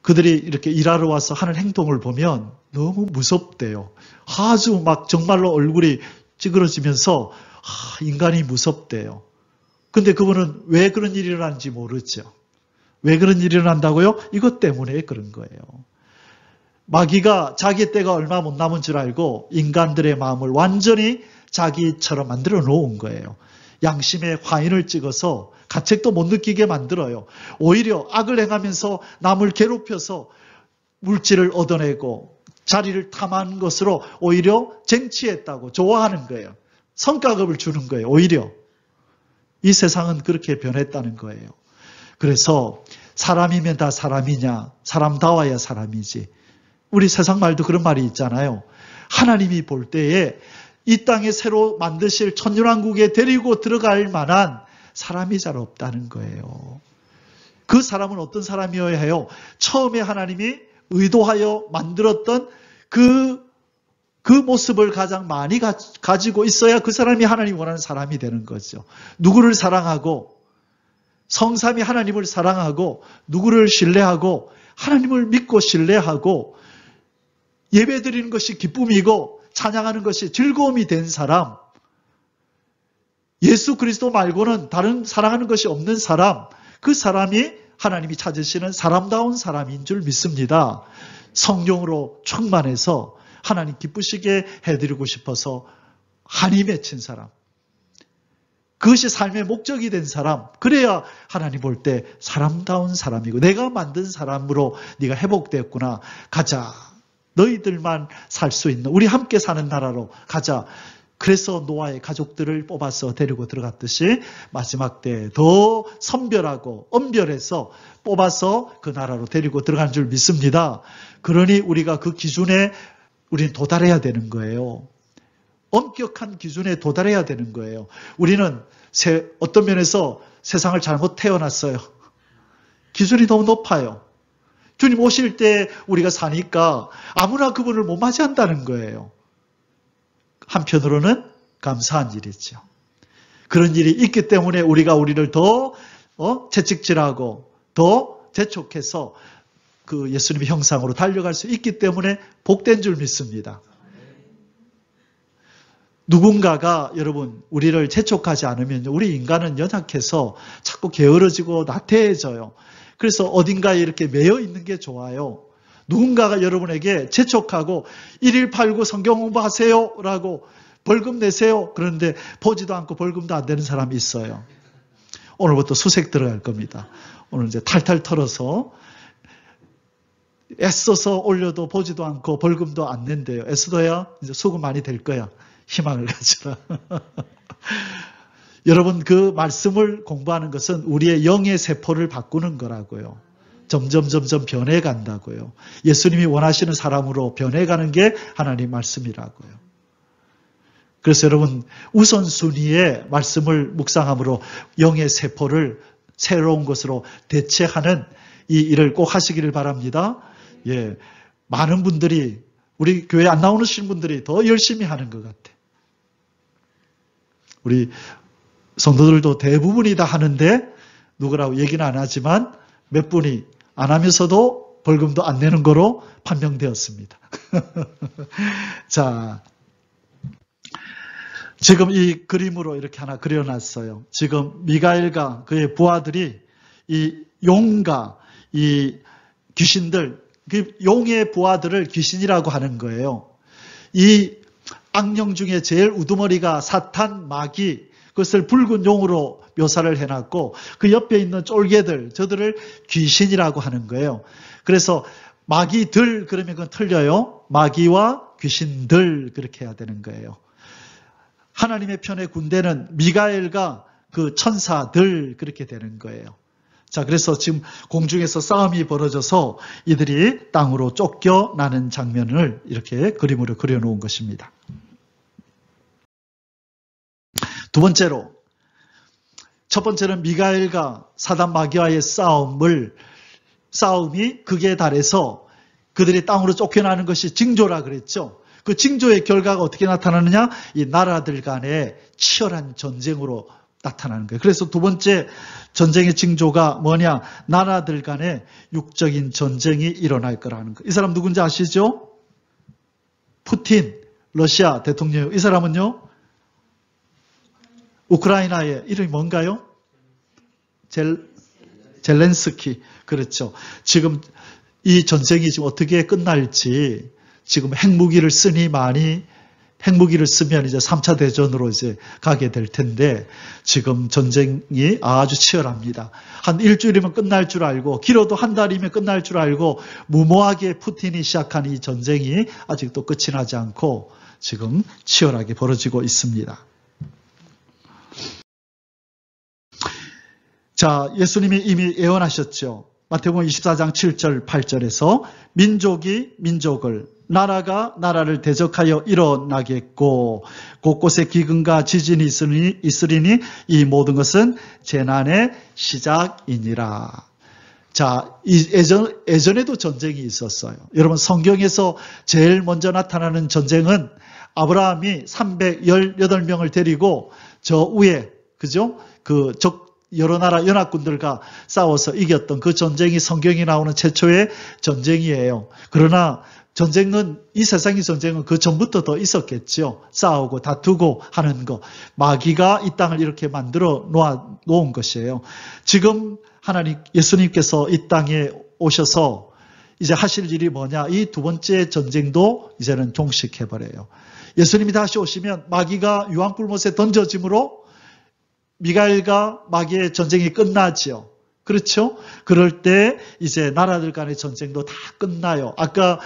그들이 이렇게 일하러 와서 하는 행동을 보면 너무 무섭대요. 아주 막 정말로 얼굴이 찌그러지면서 인간이 무섭대요. 근데 그분은 왜 그런 일이 일어나는지 모르죠. 왜 그런 일이 일어난다고요? 이것 때문에 그런 거예요. 마귀가 자기 때가 얼마 못 남은 줄 알고 인간들의 마음을 완전히 자기처럼 만들어 놓은 거예요. 양심에 화인을 찍어서 가책도 못 느끼게 만들어요. 오히려 악을 행하면서 남을 괴롭혀서 물질을 얻어내고 자리를 탐한 것으로 오히려 쟁취했다고 좋아하는 거예요. 성과급을 주는 거예요. 오히려. 이 세상은 그렇게 변했다는 거예요. 그래서 사람이면 다 사람이냐? 사람다워야 사람이지. 우리 세상 말도 그런 말이 있잖아요. 하나님이 볼 때에 이 땅에 새로 만드실 천년왕국에 데리고 들어갈 만한 사람이 잘 없다는 거예요. 그 사람은 어떤 사람이어야 해요? 처음에 하나님이 의도하여 만들었던 그 모습을 가장 많이 가지고 있어야 그 사람이 하나님이 원하는 사람이 되는 거죠. 누구를 사랑하고, 성삼위 하나님을 사랑하고, 누구를 신뢰하고, 하나님을 믿고 신뢰하고, 예배드리는 것이 기쁨이고 찬양하는 것이 즐거움이 된 사람, 예수 그리스도 말고는 다른 사랑하는 것이 없는 사람, 그 사람이 하나님이 찾으시는 사람다운 사람인 줄 믿습니다. 성령으로 충만해서 하나님 기쁘시게 해드리고 싶어서 한이 맺힌 사람, 그것이 삶의 목적이 된 사람, 그래야 하나님 볼 때 사람다운 사람이고 내가 만든 사람으로 네가 회복되었구나, 가자, 너희들만 살 수 있는, 우리 함께 사는 나라로 가자. 그래서 노아의 가족들을 뽑아서 데리고 들어갔듯이 마지막 때 더 선별하고 엄별해서 뽑아서 그 나라로 데리고 들어간 줄 믿습니다. 그러니 우리가 그 기준에 우리는 도달해야 되는 거예요. 엄격한 기준에 도달해야 되는 거예요. 우리는 어떤 면에서 세상을 잘못 태어났어요. 기준이 너무 높아요. 주님 오실 때 우리가 사니까 아무나 그분을 못 맞이한다는 거예요. 한편으로는 감사한 일이죠. 그런 일이 있기 때문에 우리가 우리를 더 채찍질하고 더 재촉해서 그 예수님의 형상으로 달려갈 수 있기 때문에 복된 줄 믿습니다. 누군가가 여러분 우리를 재촉하지 않으면 우리 인간은 연약해서 자꾸 게으러지고 나태해져요. 그래서 어딘가에 이렇게 매여 있는 게 좋아요. 누군가가 여러분에게 재촉하고 1일 8구 성경 공부하세요 라고 벌금 내세요. 그런데 보지도 않고 벌금도 안 되는 사람이 있어요. 오늘부터 수색 들어갈 겁니다. 오늘 이제 탈탈 털어서 애써서 올려도 보지도 않고 벌금도 안 낸대요. 애써도야 이제 수금 많이 될 거야. 희망을 가지라. 여러분 그 말씀을 공부하는 것은 우리의 영의 세포를 바꾸는 거라고요. 점점 변해간다고요. 예수님이 원하시는 사람으로 변해가는 게 하나님 말씀이라고요. 그래서 여러분 우선순위에 말씀을 묵상함으로 영의 세포를 새로운 것으로 대체하는 이 일을 꼭 하시기를 바랍니다. 예, 많은 분들이 우리 교회 안 나오시는 분들이 더 열심히 하는 것 같아. 우리 성도들도 대부분이 다 하는데 누구라고 얘기는 안 하지만 몇 분이 안 하면서도 벌금도 안 내는 거로 판명되었습니다. 자, 지금 이 그림으로 이렇게 하나 그려놨어요. 지금 미가엘과 그의 부하들이 이 용과 이 귀신들, 그 용의 부하들을 귀신이라고 하는 거예요. 이 악령 중에 제일 우두머리가 사탄, 마귀, 그것을 붉은 용으로 묘사를 해놨고 그 옆에 있는 쫄개들, 저들을 귀신이라고 하는 거예요. 그래서 마귀들 그러면 그건 틀려요. 마귀와 귀신들 그렇게 해야 되는 거예요. 하나님의 편의 군대는 미가엘과 그 천사들 그렇게 되는 거예요. 자, 그래서 지금 공중에서 싸움이 벌어져서 이들이 땅으로 쫓겨나는 장면을 이렇게 그림으로 그려놓은 것입니다. 두 번째로, 첫 번째는 미가엘과 사단 마귀와의 싸움이 극에 달해서 그들이 땅으로 쫓겨나는 것이 징조라 그랬죠. 그 징조의 결과가 어떻게 나타나느냐? 이 나라들 간의 치열한 전쟁으로 나타나는 거예요. 그래서 두 번째 전쟁의 징조가 뭐냐? 나라들 간의 육적인 전쟁이 일어날 거라는 거예요. 이 사람 누군지 아시죠? 푸틴, 러시아 대통령. 이 사람은요? 우크라이나의 이름이 뭔가요? 젤렌스키. 그렇죠. 지금 이 전쟁이 지금 어떻게 끝날지 지금 핵무기를 쓰면 이제 3차 대전으로 이제 가게 될 텐데 지금 전쟁이 아주 치열합니다. 한 일주일이면 끝날 줄 알고 길어도 한 달이면 끝날 줄 알고 무모하게 푸틴이 시작한 이 전쟁이 아직도 끝이 나지 않고 지금 치열하게 벌어지고 있습니다. 자, 예수님이 이미 예언하셨죠. 마태복음 24장 7절 8절에서 민족이 민족을 나라가 나라를 대적하여 일어나겠고 곳곳에 기근과 지진이 있으리니 이 모든 것은 재난의 시작이니라. 자, 예전에도 전쟁이 있었어요. 여러분 성경에서 제일 먼저 나타나는 전쟁은 아브라함이 318명을 데리고 저 위에 그죠? 여러 나라 연합군들과 싸워서 이겼던 그 전쟁이 성경에 나오는 최초의 전쟁이에요. 그러나 전쟁은 이 세상의 전쟁은 그 전부터 더 있었겠죠. 싸우고 다투고 하는 거. 마귀가 이 땅을 이렇게 만들어 놓은 것이에요. 지금 예수님께서 이 땅에 오셔서 이제 하실 일이 뭐냐? 이 두 번째 전쟁도 이제는 종식해버려요. 예수님이 다시 오시면 마귀가 유황불못에 던져짐으로 미가엘과 마귀의 전쟁이 끝나죠. 그렇죠? 그럴 때 이제 나라들 간의 전쟁도 다 끝나요. 아까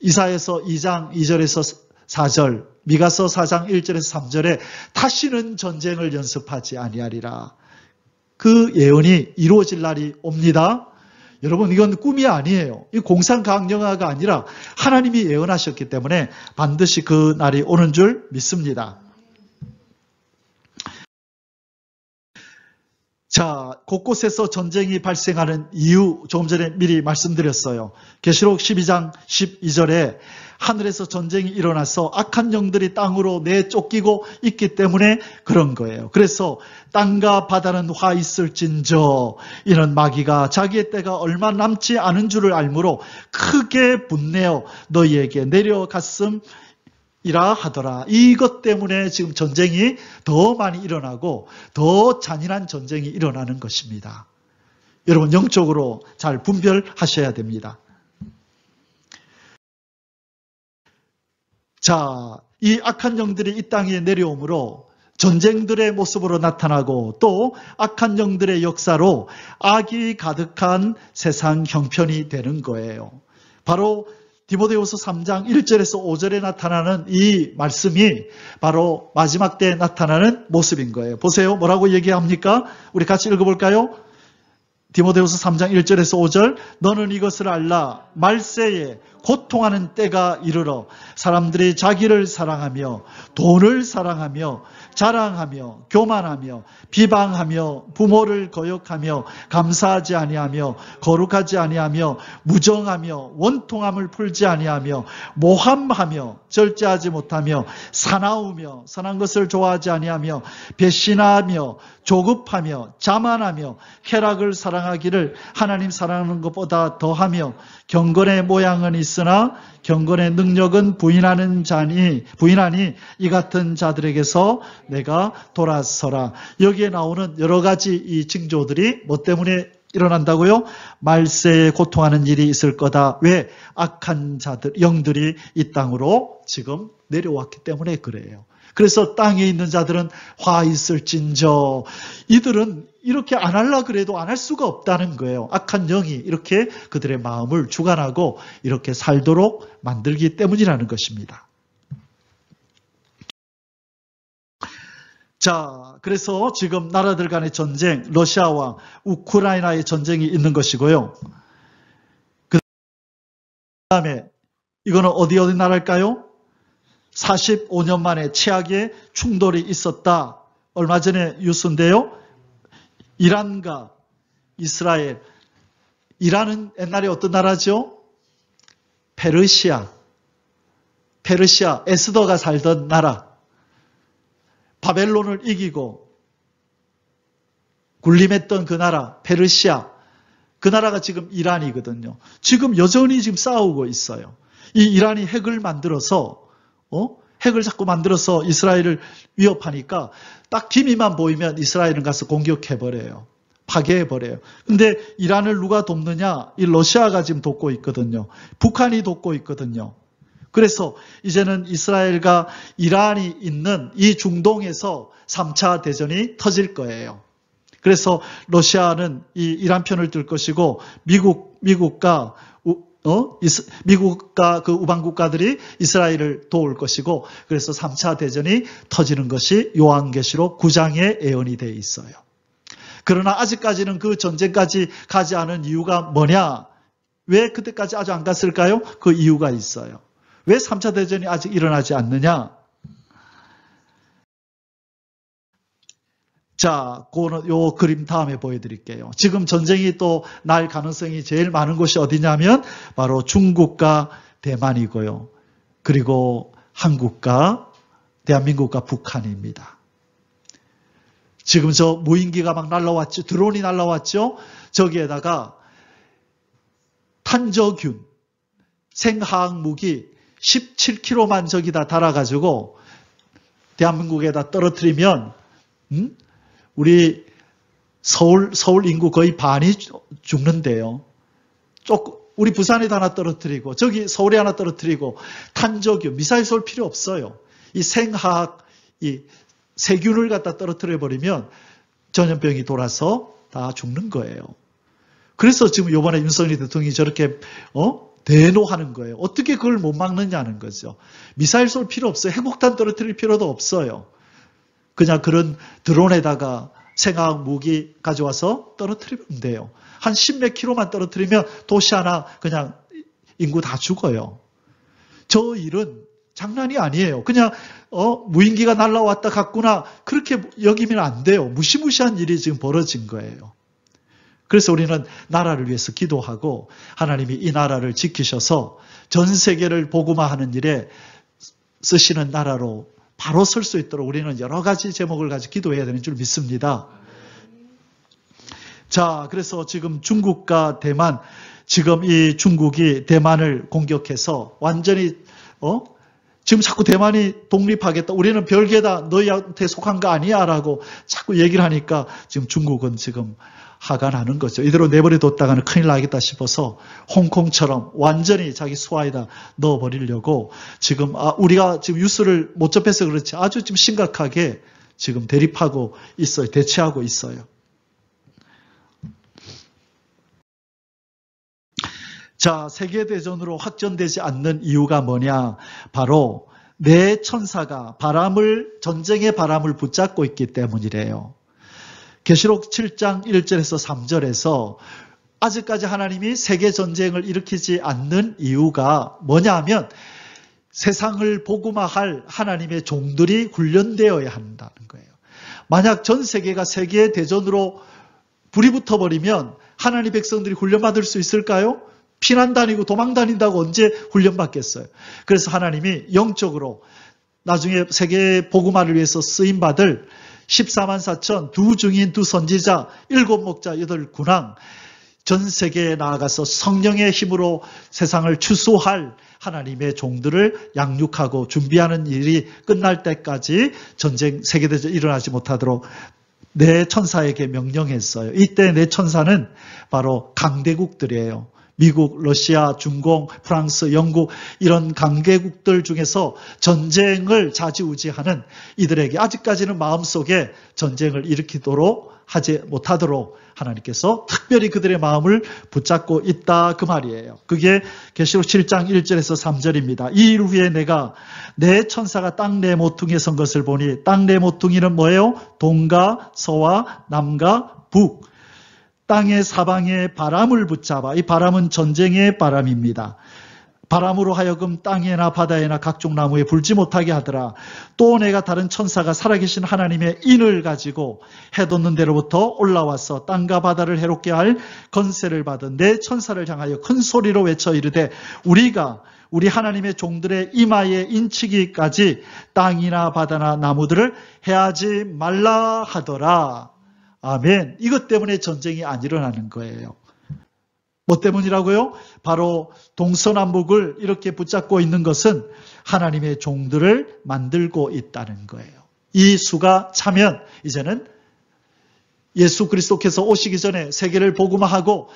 이사야서 2장 2절에서 4절, 미가서 4장 1절에서 3절에 다시는 전쟁을 연습하지 아니하리라. 그 예언이 이루어질 날이 옵니다. 여러분 이건 꿈이 아니에요. 이 공상강령화가 아니라 하나님이 예언하셨기 때문에 반드시 그 날이 오는 줄 믿습니다. 자, 곳곳에서 전쟁이 발생하는 이유 조금 전에 미리 말씀드렸어요. 계시록 12장 12절에 하늘에서 전쟁이 일어나서 악한 영들이 땅으로 내쫓기고 있기 때문에 그런 거예요. 그래서 땅과 바다는 화 있을진저 이는 마귀가 자기의 때가 얼마 남지 않은 줄을 알므로 크게 분내어 너희에게 내려갔음 이라 하더라. 이것 때문에 지금 전쟁이 더 많이 일어나고 더 잔인한 전쟁이 일어나는 것입니다. 여러분 영적으로 잘 분별하셔야 됩니다. 자, 이 악한 영들이 이 땅에 내려오므로 전쟁들의 모습으로 나타나고 또 악한 영들의 역사로 악이 가득한 세상 형편이 되는 거예요. 바로 디모데후서 3장 1절에서 5절에 나타나는 이 말씀이 바로 마지막 때에 나타나는 모습인 거예요. 보세요. 뭐라고 얘기합니까? 우리 같이 읽어볼까요? 디모데후서 3장 1절에서 5절 너는 이것을 알라 말세에 고통하는 때가 이르러 사람들이 자기를 사랑하며 돈을 사랑하며 자랑하며 교만하며 비방하며 부모를 거역하며 감사하지 아니하며 거룩하지 아니하며 무정하며 원통함을 풀지 아니하며 모함하며 절제하지 못하며 사나우며 선한 것을 좋아하지 아니하며 배신하며 조급하며 자만하며 쾌락을 사랑하기를 하나님 사랑하는 것보다 더하며 경건의 모양은 있으나 경건의 능력은 부인하니 이 같은 자들에게서 내가 돌아서라. 여기에 나오는 여러 가지 이 징조들이 뭐 때문에 일어난다고요? 말세에 고통하는 일이 있을 거다. 왜? 악한 자들, 영들이 이 땅으로 지금 내려왔기 때문에 그래요. 그래서 땅에 있는 자들은 화 있을진저 이들은 이렇게 안 하려고 그래도 안 할 수가 없다는 거예요. 악한 영이 이렇게 그들의 마음을 주관하고 이렇게 살도록 만들기 때문이라는 것입니다. 자, 그래서 지금 나라들 간의 전쟁, 러시아와 우크라이나의 전쟁이 있는 것이고요. 그 다음에 이거는 어디 나라일까요? 45년 만에 최악의 충돌이 있었다. 얼마 전에 뉴스인데요. 이란과 이스라엘. 이란은 옛날에 어떤 나라죠? 페르시아, 에스더가 살던 나라. 바벨론을 이기고 군림했던 그 나라, 페르시아. 그 나라가 지금 이란이거든요. 지금 여전히 지금 싸우고 있어요. 이 이란이 핵을 자꾸 만들어서 이스라엘을 위협하니까 딱 기미만 보이면 이스라엘은 가서 공격해버려요. 파괴해버려요. 근데 이란을 누가 돕느냐? 이 러시아가 지금 돕고 있거든요. 북한이 돕고 있거든요. 그래서 이제는 이스라엘과 이란이 있는 이 중동에서 3차 대전이 터질 거예요. 그래서 러시아는 이 이란 편을 들 것이고 미국과 그 우방 국가들이 이스라엘을 도울 것이고 그래서 3차 대전이 터지는 것이 요한계시록 9장에 예언이 되어 있어요. 그러나 아직까지는 그 전쟁까지 가지 않은 이유가 뭐냐? 왜 그때까지 아주 안 갔을까요? 그 이유가 있어요. 왜 3차 대전이 아직 일어나지 않느냐? 자, 요 그림 다음에 보여드릴게요. 지금 전쟁이 또 날 가능성이 제일 많은 곳이 어디냐면 바로 중국과 대만이고요. 그리고 한국과 대한민국과 북한입니다. 지금 저 무인기가 막 날라왔죠. 드론이 날라왔죠. 저기에다가 탄저균, 생화학 무기 17kg만 저기다 달아가지고 대한민국에다 떨어뜨리면 우리 서울 인구 거의 반이 죽는데요. 우리 부산에다 하나 떨어뜨리고 저기 서울에 하나 떨어뜨리고 탄저균, 미사일 쏠 필요 없어요. 이 생화학, 이 세균을 갖다 떨어뜨려 버리면 전염병이 돌아서 다 죽는 거예요. 그래서 지금 이번에 윤석열 대통령이 저렇게 대노하는 거예요. 어떻게 그걸 못 막느냐는 거죠. 미사일 쏠 필요 없어요. 핵폭탄 떨어뜨릴 필요도 없어요. 그냥 그런 드론에다가 생화학 무기 가져와서 떨어뜨리면 돼요. 한 10몇 킬로만 떨어뜨리면 도시 하나 그냥 인구 다 죽어요. 저 일은 장난이 아니에요. 그냥 무인기가 날라왔다 갔구나 그렇게 여기면 안 돼요. 무시무시한 일이 지금 벌어진 거예요. 그래서 우리는 나라를 위해서 기도하고 하나님이 이 나라를 지키셔서 전 세계를 복음화하는 일에 쓰시는 나라로 바로 설 수 있도록 우리는 여러 가지 제목을 가지고 기도해야 되는 줄 믿습니다. 자, 그래서 지금 중국과 대만, 지금 이 중국이 대만을 공격해서 완전히 지금 자꾸 대만이 독립하겠다. 우리는 별개다. 너희한테 속한 거 아니야. 라고 자꾸 얘기를 하니까 지금 중국은 지금 화가 나는 거죠. 이대로 내버려뒀다가는 큰일 나겠다 싶어서 홍콩처럼 완전히 자기 수하에다 넣어버리려고 지금 우리가 지금 뉴스를 못 접해서 그렇지 아주 지금 심각하게 지금 대립하고 있어요. 대치하고 있어요. 자, 세계대전으로 확전되지 않는 이유가 뭐냐? 바로 내 천사가 전쟁의 바람을 붙잡고 있기 때문이래요. 계시록 7장 1절에서 3절에서 아직까지 하나님이 세계전쟁을 일으키지 않는 이유가 뭐냐 하면 세상을 복음화할 하나님의 종들이 훈련되어야 한다는 거예요. 만약 전 세계가 세계대전으로 불이 붙어버리면 하나님 백성들이 훈련받을 수 있을까요? 피난 다니고 도망 다닌다고 언제 훈련받겠어요? 그래서 하나님이 영적으로 나중에 세계 복음화를 위해서 쓰임받을 14만 4천 두 증인 두 선지자 7목자 8군왕 전 세계에 나아가서 성령의 힘으로 세상을 추수할 하나님의 종들을 양육하고 준비하는 일이 끝날 때까지 전쟁 세계대전이 일어나지 못하도록 내 천사에게 명령했어요. 이때 내 천사는 바로 강대국들이에요. 미국, 러시아, 중공, 프랑스, 영국 이런 강대국들 중에서 전쟁을 좌지우지하는 이들에게 아직까지는 마음속에 전쟁을 일으키도록 하지 못하도록 하나님께서 특별히 그들의 마음을 붙잡고 있다 그 말이에요. 그게 계시록 7장 1절에서 3절입니다. 이 일 후에 내가 내 천사가 땅 내 모퉁이에 선 것을 보니 땅 내 모퉁이는 뭐예요? 동과 서와 남과 북. 땅의 사방에 바람을 붙잡아 이 바람은 전쟁의 바람입니다. 바람으로 하여금 땅에나 바다에나 각종 나무에 불지 못하게 하더라. 또 내가 다른 천사가 살아계신 하나님의 인을 가지고 해돋는 데로부터 올라와서 땅과 바다를 해롭게 할 건세를 받은 내 천사를 향하여 큰 소리로 외쳐 이르되 우리가 우리 하나님의 종들의 이마에 인치기까지 땅이나 바다나 나무들을 해하지 말라 하더라. 아멘. 이것 때문에 전쟁이 안 일어나는 거예요. 뭐 때문이라고요? 바로 동서남북을 이렇게 붙잡고 있는 것은 하나님의 종들을 만들고 있다는 거예요. 이 수가 차면 이제는 예수 그리스도께서 오시기 전에 세계를 복음화하고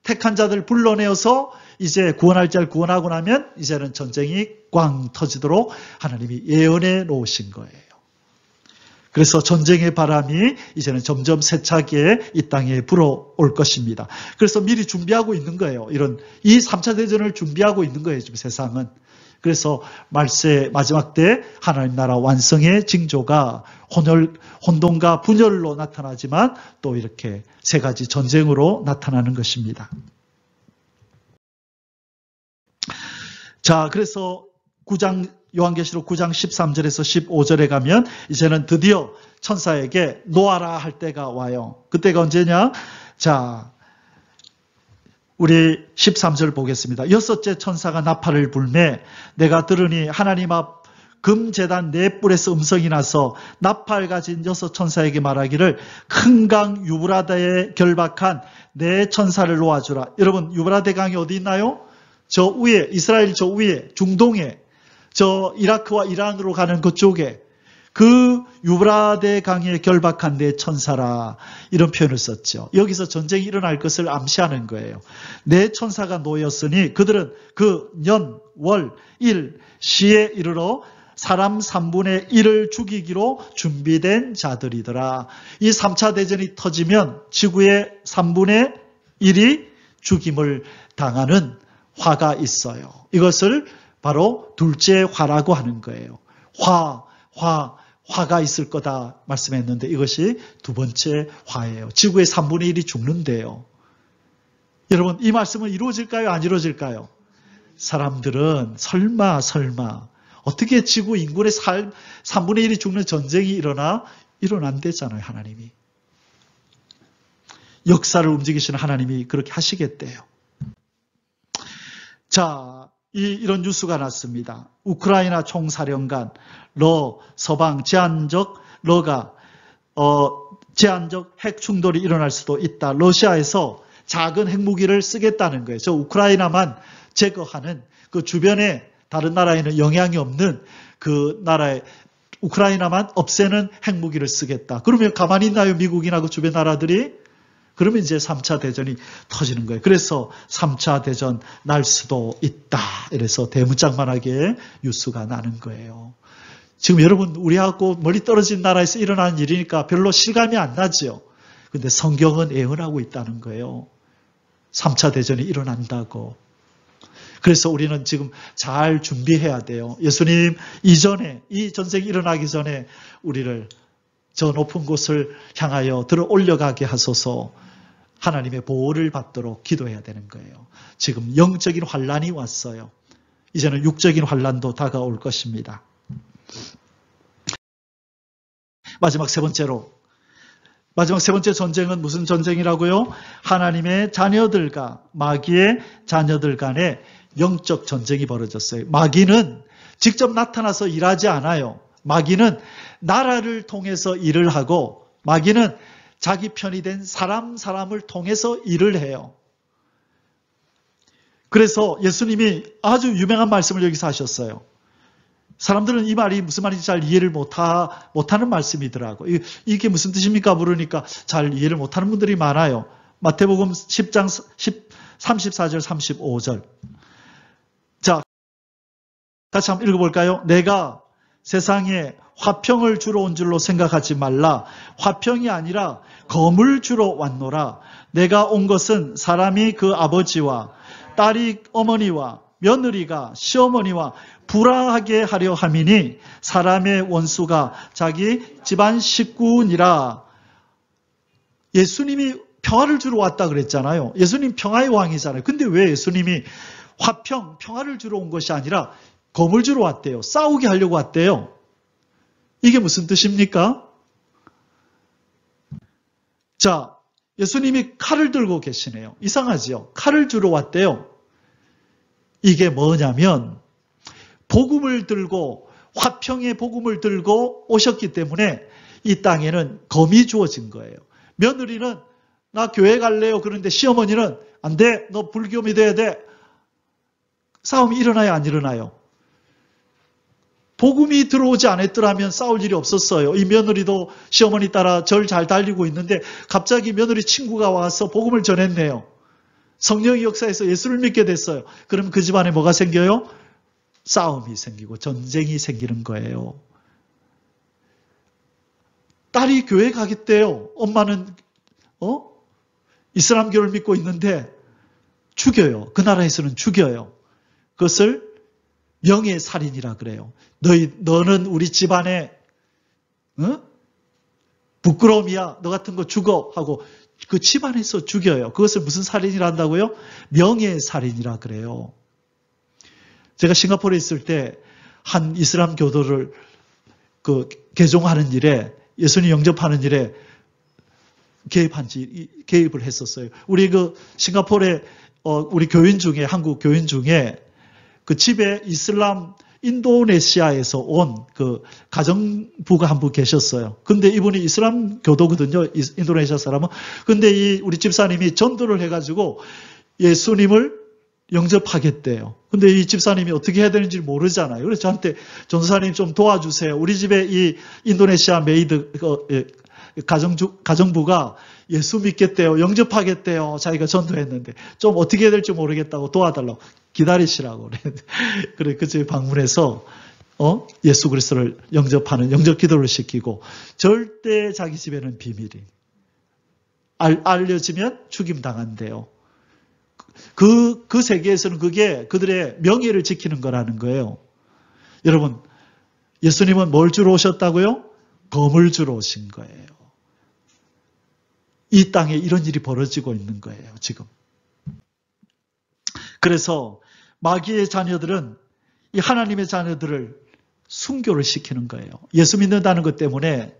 택한 자들 불러내어서 이제 구원할 자를 구원하고 나면 이제는 전쟁이 꽝 터지도록 하나님이 예언해 놓으신 거예요. 그래서 전쟁의 바람이 이제는 점점 세차게 이 땅에 불어올 것입니다. 그래서 미리 준비하고 있는 거예요. 이 3차 대전을 준비하고 있는 거예요. 지금 세상은. 그래서 말세 마지막 때 하나님 나라 완성의 징조가 혼돈과 분열로 나타나지만 또 이렇게 세 가지 전쟁으로 나타나는 것입니다. 자, 그래서 요한계시록 9장 13절에서 15절에 가면 이제는 드디어 천사에게 놓아라 할 때가 와요. 그때가 언제냐? 자, 우리 13절 보겠습니다. 여섯째 천사가 나팔을 불매 내가 들으니 하나님 앞 금제단 네 뿔에서 음성이 나서 나팔 가진 여섯 천사에게 말하기를 큰 강 유브라데에 결박한 네 천사를 놓아주라. 여러분 유브라데 강이 어디 있나요? 저 위에 이스라엘 저 위에 중동에 저 이라크와 이란으로 가는 그쪽에 그 유브라데 강에 결박한 네 천사라 이런 표현을 썼죠. 여기서 전쟁이 일어날 것을 암시하는 거예요. 네 천사가 놓였으니 그들은 그 년, 월, 일, 시에 이르러 사람 3분의 1을 죽이기로 준비된 자들이더라. 이 3차 대전이 터지면 지구의 3분의 1이 죽임을 당하는 화가 있어요. 이것을 바로 둘째 화라고 하는 거예요. 화가 있을 거다 말씀했는데 이것이 두 번째 화예요. 지구의 3분의 1이 죽는데요. 여러분 이 말씀은 이루어질까요? 안 이루어질까요? 사람들은 설마 어떻게 지구 인구의 3분의 1이 죽는 전쟁이 일어난대잖아요, 하나님이. 역사를 움직이시는 하나님이 그렇게 하시겠대요. 자, 이런 뉴스가 났습니다. 우크라이나 총사령관 서방 제한적 핵 충돌이 일어날 수도 있다. 러시아에서 작은 핵무기를 쓰겠다는 거예요. 저 우크라이나만 제거하는 그 주변에 다른 나라에는 영향이 없는 그 나라에 우크라이나만 없애는 핵무기를 쓰겠다. 그러면 가만히 있나요? 미국이나 그 주변 나라들이? 그러면 이제 3차 대전이 터지는 거예요. 그래서 3차 대전 날 수도 있다. 이래서 대문짝만하게 뉴스가 나는 거예요. 지금 여러분 우리하고 멀리 떨어진 나라에서 일어나는 일이니까 별로 실감이 안 나죠. 근데 성경은 예언하고 있다는 거예요. 3차 대전이 일어난다고. 그래서 우리는 지금 잘 준비해야 돼요. 예수님 이전에, 이 전쟁이 일어나기 전에 우리를 저 높은 곳을 향하여 들어 올려가게 하소서. 하나님의 보호를 받도록 기도해야 되는 거예요. 지금 영적인 환란이 왔어요. 이제는 육적인 환란도 다가올 것입니다. 마지막 세 번째 전쟁은 무슨 전쟁이라고요? 하나님의 자녀들과 마귀의 자녀들 간의 영적 전쟁이 벌어졌어요. 마귀는 직접 나타나서 일하지 않아요. 마귀는 나라를 통해서 일을 하고 마귀는 자기 편이 된 사람을 통해서 일을 해요. 그래서 예수님이 아주 유명한 말씀을 여기서 하셨어요. 사람들은 이 말이 무슨 말인지 잘 이해를 못하는 말씀이더라고요. 이게 무슨 뜻입니까? 물으니까 잘 이해를 못하는 분들이 많아요. 마태복음 10장 34절 35절. 자, 같이 한번 읽어볼까요? 내가 세상에 화평을 주러 온 줄로 생각하지 말라. 화평이 아니라 검을 주러 왔노라. 내가 온 것은 사람이 그 아버지와 딸이 어머니와 며느리가 시어머니와 불화하게 하려 함이니 사람의 원수가 자기 집안 식구니라. 예수님이 평화를 주러 왔다 그랬잖아요. 예수님 평화의 왕이잖아요. 근데 왜 예수님이 평화를 주러 온 것이 아니라 검을 주러 왔대요. 싸우게 하려고 왔대요. 이게 무슨 뜻입니까? 자, 예수님이 칼을 들고 계시네요. 이상하죠? 칼을 주러 왔대요. 이게 뭐냐면 복음을 들고 화평의 복음을 들고 오셨기 때문에 이 땅에는 검이 주어진 거예요. 며느리는 나 교회 갈래요. 그런데 시어머니는 안 돼. 너 불교 믿어야 돼. 싸움이 일어나요? 안 일어나요? 복음이 들어오지 않았더라면 싸울 일이 없었어요. 이 며느리도 시어머니 따라 절 잘 달리고 있는데 갑자기 며느리 친구가 와서 복음을 전했네요. 성령의 역사에서 예수를 믿게 됐어요. 그럼 그 집안에 뭐가 생겨요? 싸움이 생기고 전쟁이 생기는 거예요. 딸이 교회 가겠대요. 엄마는 이슬람교를 믿고 있는데 죽여요. 그 나라에서는 죽여요. 그것을 명예살인이라 그래요. 너는 우리 집안에 부끄러움이야. 너 같은 거 죽어 하고 그 집안에서 죽여요. 그것을 무슨 살인이라 한다고요? 명예살인이라 그래요. 제가 싱가포르에 있을 때 한 이슬람 교도를 개종하는 일에 예수님 영접하는 일에 개입을 했었어요. 우리 싱가포르에 우리 교인 중에 한국 교인 중에 그 집에 인도네시아에서 온 가정부가 한 분 계셨어요. 근데 이분이 이슬람 교도거든요. 인도네시아 사람은. 근데 우리 집사님이 전도를 해가지고 예수님을 영접하겠대요. 근데 이 집사님이 어떻게 해야 되는지 모르잖아요. 그래서 저한테 전도사님 좀 도와주세요. 우리 집에 이 인도네시아 메이드 가정부가 예수 믿겠대요. 영접하겠대요. 자기가 전도했는데 좀 어떻게 해야 될지 모르겠다고 도와달라고 기다리시라고. 그래 그 집에 방문해서 예수 그리스도를 영접하는 영접 기도를 시키고 절대 자기 집에는 비밀이 알려지면 죽임 당한대요. 그 세계에서는 그게 그들의 명예를 지키는 거라는 거예요. 여러분, 예수님은 뭘 주러 오셨다고요? 검을 주러 오신 거예요. 이 땅에 이런 일이 벌어지고 있는 거예요, 지금. 그래서 마귀의 자녀들은 이 하나님의 자녀들을 순교를 시키는 거예요. 예수 믿는다는 것 때문에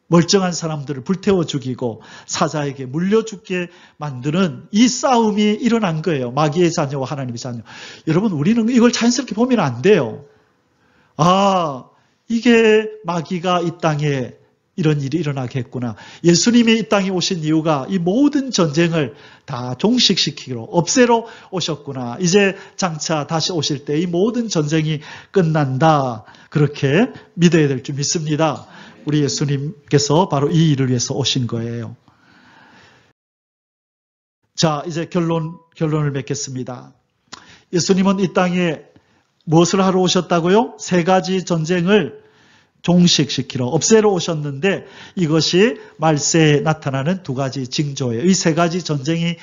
멀쩡한 사람들을 불태워 죽이고 사자에게 물려 죽게 만드는 이 싸움이 일어난 거예요. 마귀의 자녀와 하나님의 자녀. 여러분, 우리는 이걸 자연스럽게 보면 안 돼요. 아, 이게 마귀가 이 땅에 이런 일이 일어나겠구나. 예수님이 이 땅에 오신 이유가 이 모든 전쟁을 다 종식시키기로, 없애러 오셨구나. 이제 장차 다시 오실 때 이 모든 전쟁이 끝난다. 그렇게 믿어야 될 줄 믿습니다. 우리 예수님께서 바로 이 일을 위해서 오신 거예요. 자, 이제 결론을 맺겠습니다. 예수님은 이 땅에 무엇을 하러 오셨다고요? 세 가지 전쟁을 종식시키러, 없애러 오셨는데 이것이 말세에 나타나는 두 가지 징조예요. 이 세 가지 전쟁이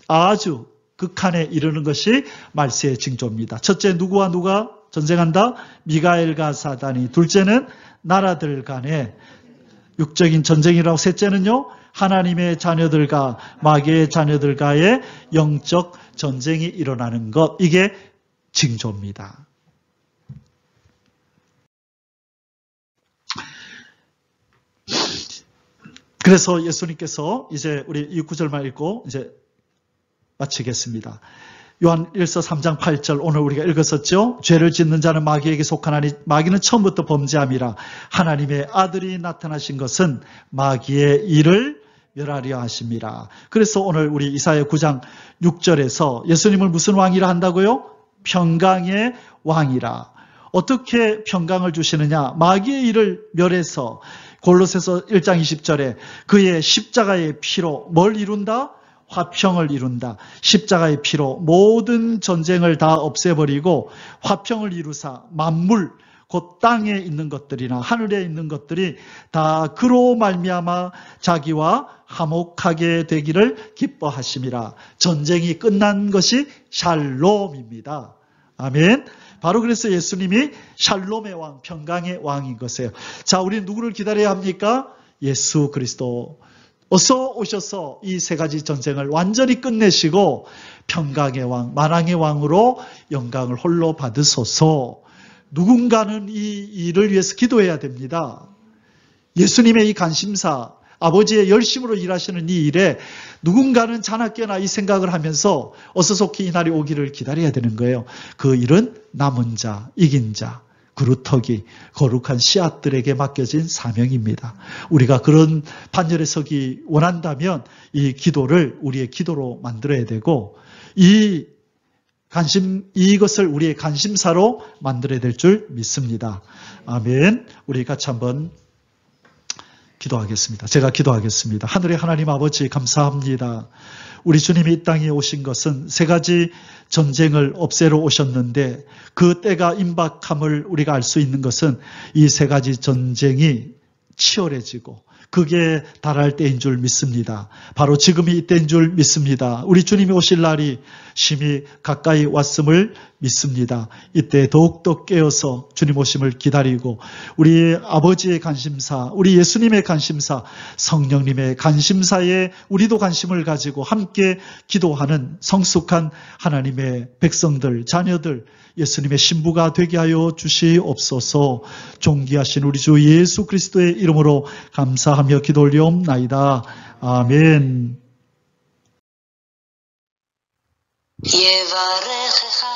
아주 극한에 이르는 것이 말세의 징조입니다. 첫째, 누구와 누가 전쟁한다? 미가엘과 사단이. 둘째는 나라들 간의 육적인 전쟁이라고. 셋째는요, 하나님의 자녀들과 마귀의 자녀들과의 영적 전쟁이 일어나는 것. 이게 징조입니다. 그래서 예수님께서 이제 우리 이 구절만 읽고 이제 마치겠습니다. 요한 1서 3장 8절 오늘 우리가 읽었었죠. 죄를 짓는 자는 마귀에게 속하나니 마귀는 처음부터 범죄함이라. 하나님의 아들이 나타나신 것은 마귀의 일을 멸하려 하심이라. 그래서 오늘 우리 이사야 9장 6절에서 예수님을 무슨 왕이라 한다고요? 평강의 왕이라. 어떻게 평강을 주시느냐? 마귀의 일을 멸해서 골로새서 1장 20절에 그의 십자가의 피로 뭘 이룬다? 화평을 이룬다. 십자가의 피로 모든 전쟁을 다 없애버리고 화평을 이루사 만물, 곧 땅에 있는 것들이나 하늘에 있는 것들이 다 그로 말미암아 자기와 화목하게 되기를 기뻐하심이라. 전쟁이 끝난 것이 샬롬입니다. 아멘. 바로 그래서 예수님이 샬롬의 왕, 평강의 왕인 것이에요. 자, 우리는 누구를 기다려야 합니까? 예수 그리스도. 어서 오셔서 이 세 가지 전쟁을 완전히 끝내시고 평강의 왕, 만왕의 왕으로 영광을 홀로 받으소서. 누군가는 이 일을 위해서 기도해야 됩니다. 예수님의 이 관심사, 아버지의 열심으로 일하시는 이 일에 누군가는 자나깨나 이 생각을 하면서 어서 속히 이 날이 오기를 기다려야 되는 거예요. 그 일은 남은 자, 이긴 자, 그루터기, 거룩한 씨앗들에게 맡겨진 사명입니다. 우리가 그런 판결에 서기 원한다면 이 기도를 우리의 기도로 만들어야 되고 이것을 우리의 관심사로 만들어야 될 줄 믿습니다. 아멘. 우리 같이 한번 기도하겠습니다. 제가 기도하겠습니다. 하늘의 하나님 아버지 감사합니다. 우리 주님이 이 땅에 오신 것은 세 가지 전쟁을 없애러 오셨는데 그 때가 임박함을 우리가 알 수 있는 것은 이 세 가지 전쟁이 치열해지고 그게 달할 때인 줄 믿습니다. 바로 지금이 이때인 줄 믿습니다. 우리 주님이 오실 날이 심히 가까이 왔음을 믿습니다. 이때 더욱더 깨어서 주님 오심을 기다리고 우리 아버지의 관심사, 우리 예수님의 관심사, 성령님의 관심사에 우리도 관심을 가지고 함께 기도하는 성숙한 하나님의 백성들, 자녀들, 예수님의 신부가 되게 하여 주시옵소서. 존귀하신 우리 주 예수 그리스도의 이름으로 감사하며 기도 올리옵나이다. 아멘. יברכך